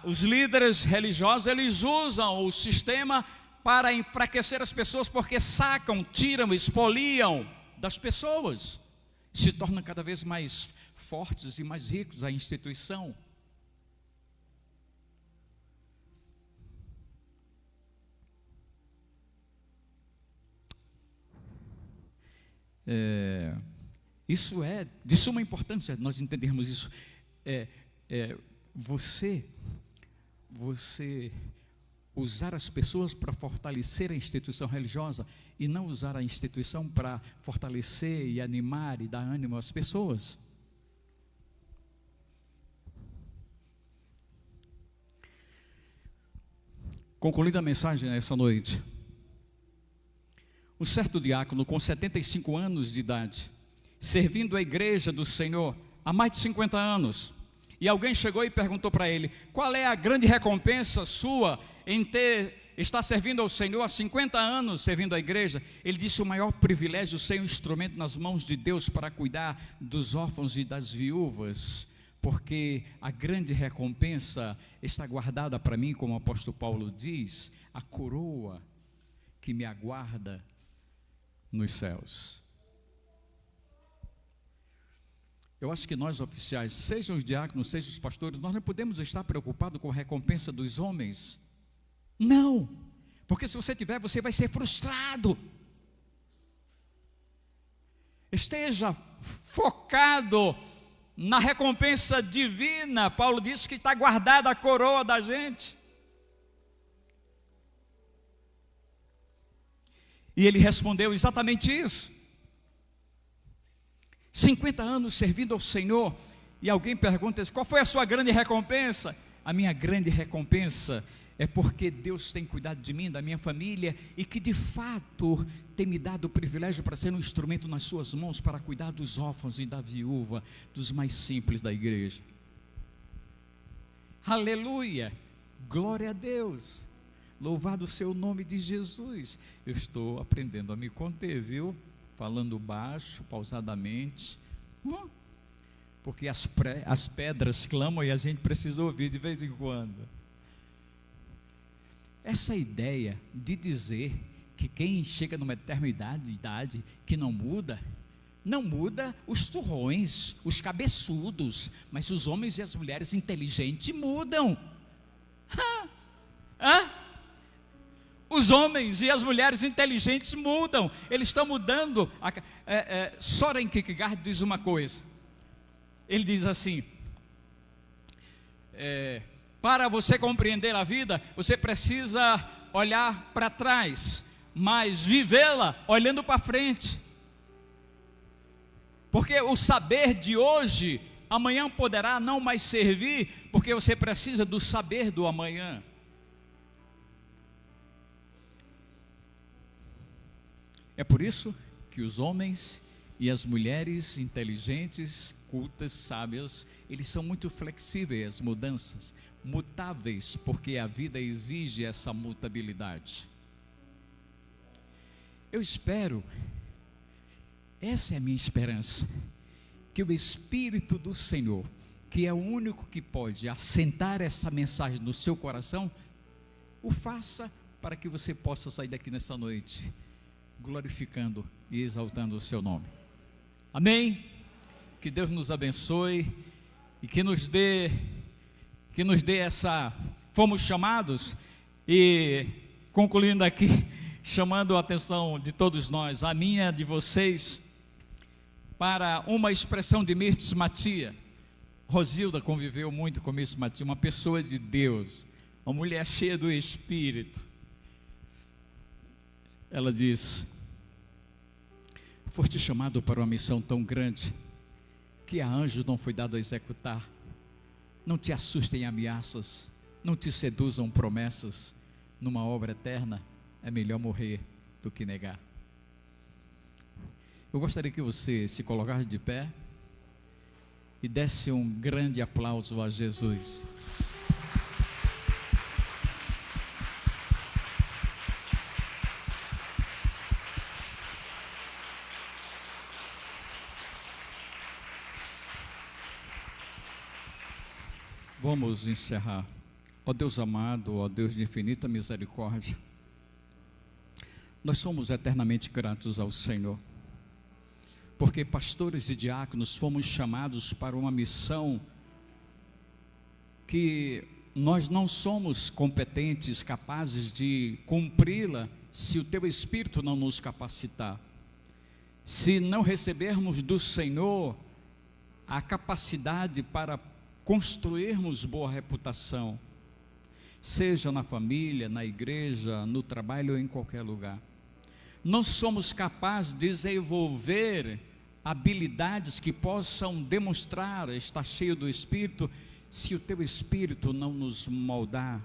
os líderes religiosos, eles usam o sistema para enfraquecer as pessoas, porque sacam, tiram, expoliam das pessoas, se tornam cada vez mais fortes e mais ricos a instituição. Isso é de suma importância nós entendermos isso. Você usar as pessoas para fortalecer a instituição religiosa e não usar a instituição para fortalecer e animar e dar ânimo às pessoas. Concluindo a mensagem essa noite, um certo diácono com 75 anos de idade, servindo a igreja do Senhor há mais de 50 anos, e alguém chegou e perguntou para ele: qual é a grande recompensa sua em estar servindo ao Senhor há 50 anos, servindo a igreja? Ele disse: o maior privilégio é ser um instrumento nas mãos de Deus para cuidar dos órfãos e das viúvas, porque a grande recompensa está guardada para mim, como o apóstolo Paulo diz, a coroa que me aguarda nos céus. Eu acho que nós oficiais, sejam os diáconos, sejam os pastores, nós não podemos estar preocupados com a recompensa dos homens. Não, porque se você tiver, você vai ser frustrado. Esteja focado na recompensa divina. Paulo diz que está guardada a coroa da gente. E ele respondeu exatamente isso. 50 anos servindo ao Senhor, e alguém pergunta: qual foi a sua grande recompensa? A minha grande recompensa é porque Deus tem cuidado de mim, da minha família, e que de fato tem me dado o privilégio para ser um instrumento nas suas mãos, para cuidar dos órfãos e da viúva, dos mais simples da igreja. Aleluia, glória a Deus, louvado seja o nome de Jesus. Eu estou aprendendo a me conter, viu? Falando baixo, pausadamente, porque as pedras clamam e a gente precisa ouvir de vez em quando. Essa ideia de dizer que quem chega numa determinada idade que não muda os turrões, os cabeçudos, mas os homens e as mulheres inteligentes mudam. Os homens e as mulheres inteligentes mudam, eles estão mudando. Soren Kierkegaard diz uma coisa, ele diz assim: para você compreender a vida, você precisa olhar para trás, mas vivê-la olhando para frente, porque o saber de hoje, amanhã poderá não mais servir, porque você precisa do saber do amanhã. É por isso que os homens e as mulheres inteligentes, cultas, sábias, eles são muito flexíveis às mudanças, mutáveis, porque a vida exige essa mutabilidade. Eu espero, essa é a minha esperança, que o Espírito do Senhor, que é o único que pode assentar essa mensagem no seu coração, o faça para que você possa sair daqui nessa noite glorificando e exaltando o seu nome. Amém? Que Deus nos abençoe e que nos dê essa, fomos chamados, e concluindo aqui, chamando a atenção de todos nós, a minha, de vocês, para uma expressão de Mirtes Matia. Rosilda conviveu muito com Mirtes Matia, uma pessoa de Deus, uma mulher cheia do Espírito. Ela diz: foste chamado para uma missão tão grande, que a anjos não foi dado a executar. Não te assustem ameaças, não te seduzam promessas. Numa obra eterna, é melhor morrer do que negar. Eu gostaria que você se colocasse de pé e desse um grande aplauso a Jesus. vamos encerrar. Ó Deus amado, ó Deus de infinita misericórdia, nós somos eternamente gratos ao Senhor, porque pastores e diáconos fomos chamados para uma missão que nós não somos competentes, capazes de cumpri-la, se o Teu Espírito não nos capacitar. Se não recebermos do Senhor a capacidade para construirmos boa reputação, seja na família, na igreja, no trabalho ou em qualquer lugar. Não somos capazes de desenvolver habilidades que possam demonstrar estar cheio do Espírito, se o Teu Espírito não nos moldar.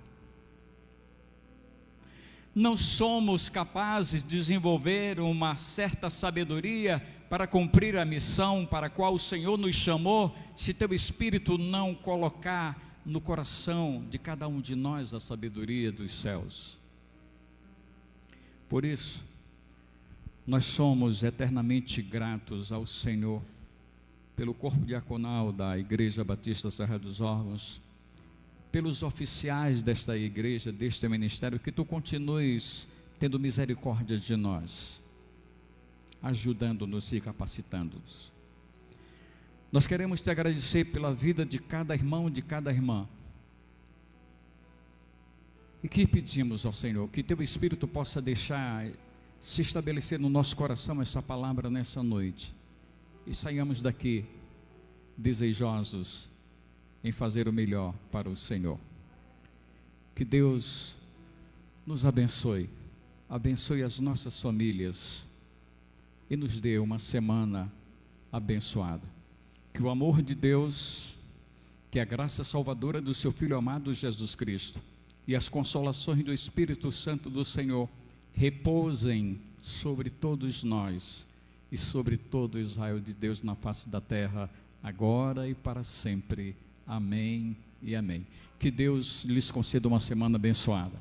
Não somos capazes de desenvolver uma certa sabedoria para cumprir a missão para a qual o Senhor nos chamou, se Teu Espírito não colocar no coração de cada um de nós a sabedoria dos céus. Por isso, nós somos eternamente gratos ao Senhor pelo corpo diaconal da Igreja Batista Serra dos Órgãos, pelos oficiais desta igreja, deste ministério, que Tu continues tendo misericórdia de nós, ajudando-nos e capacitando-nos. Nós queremos Te agradecer pela vida de cada irmão, de cada irmã, e que pedimos ao Senhor, que Teu Espírito possa deixar se estabelecer no nosso coração essa palavra nessa noite, e saiamos daqui desejosos em fazer o melhor para o Senhor. Que Deus nos abençoe, abençoe as nossas famílias e nos dê uma semana abençoada. Que o amor de Deus, que a graça salvadora do Seu Filho amado Jesus Cristo e as consolações do Espírito Santo do Senhor repousem sobre todos nós e sobre todo Israel de Deus na face da terra, agora e para sempre. Amém e amém. Que Deus lhes conceda uma semana abençoada.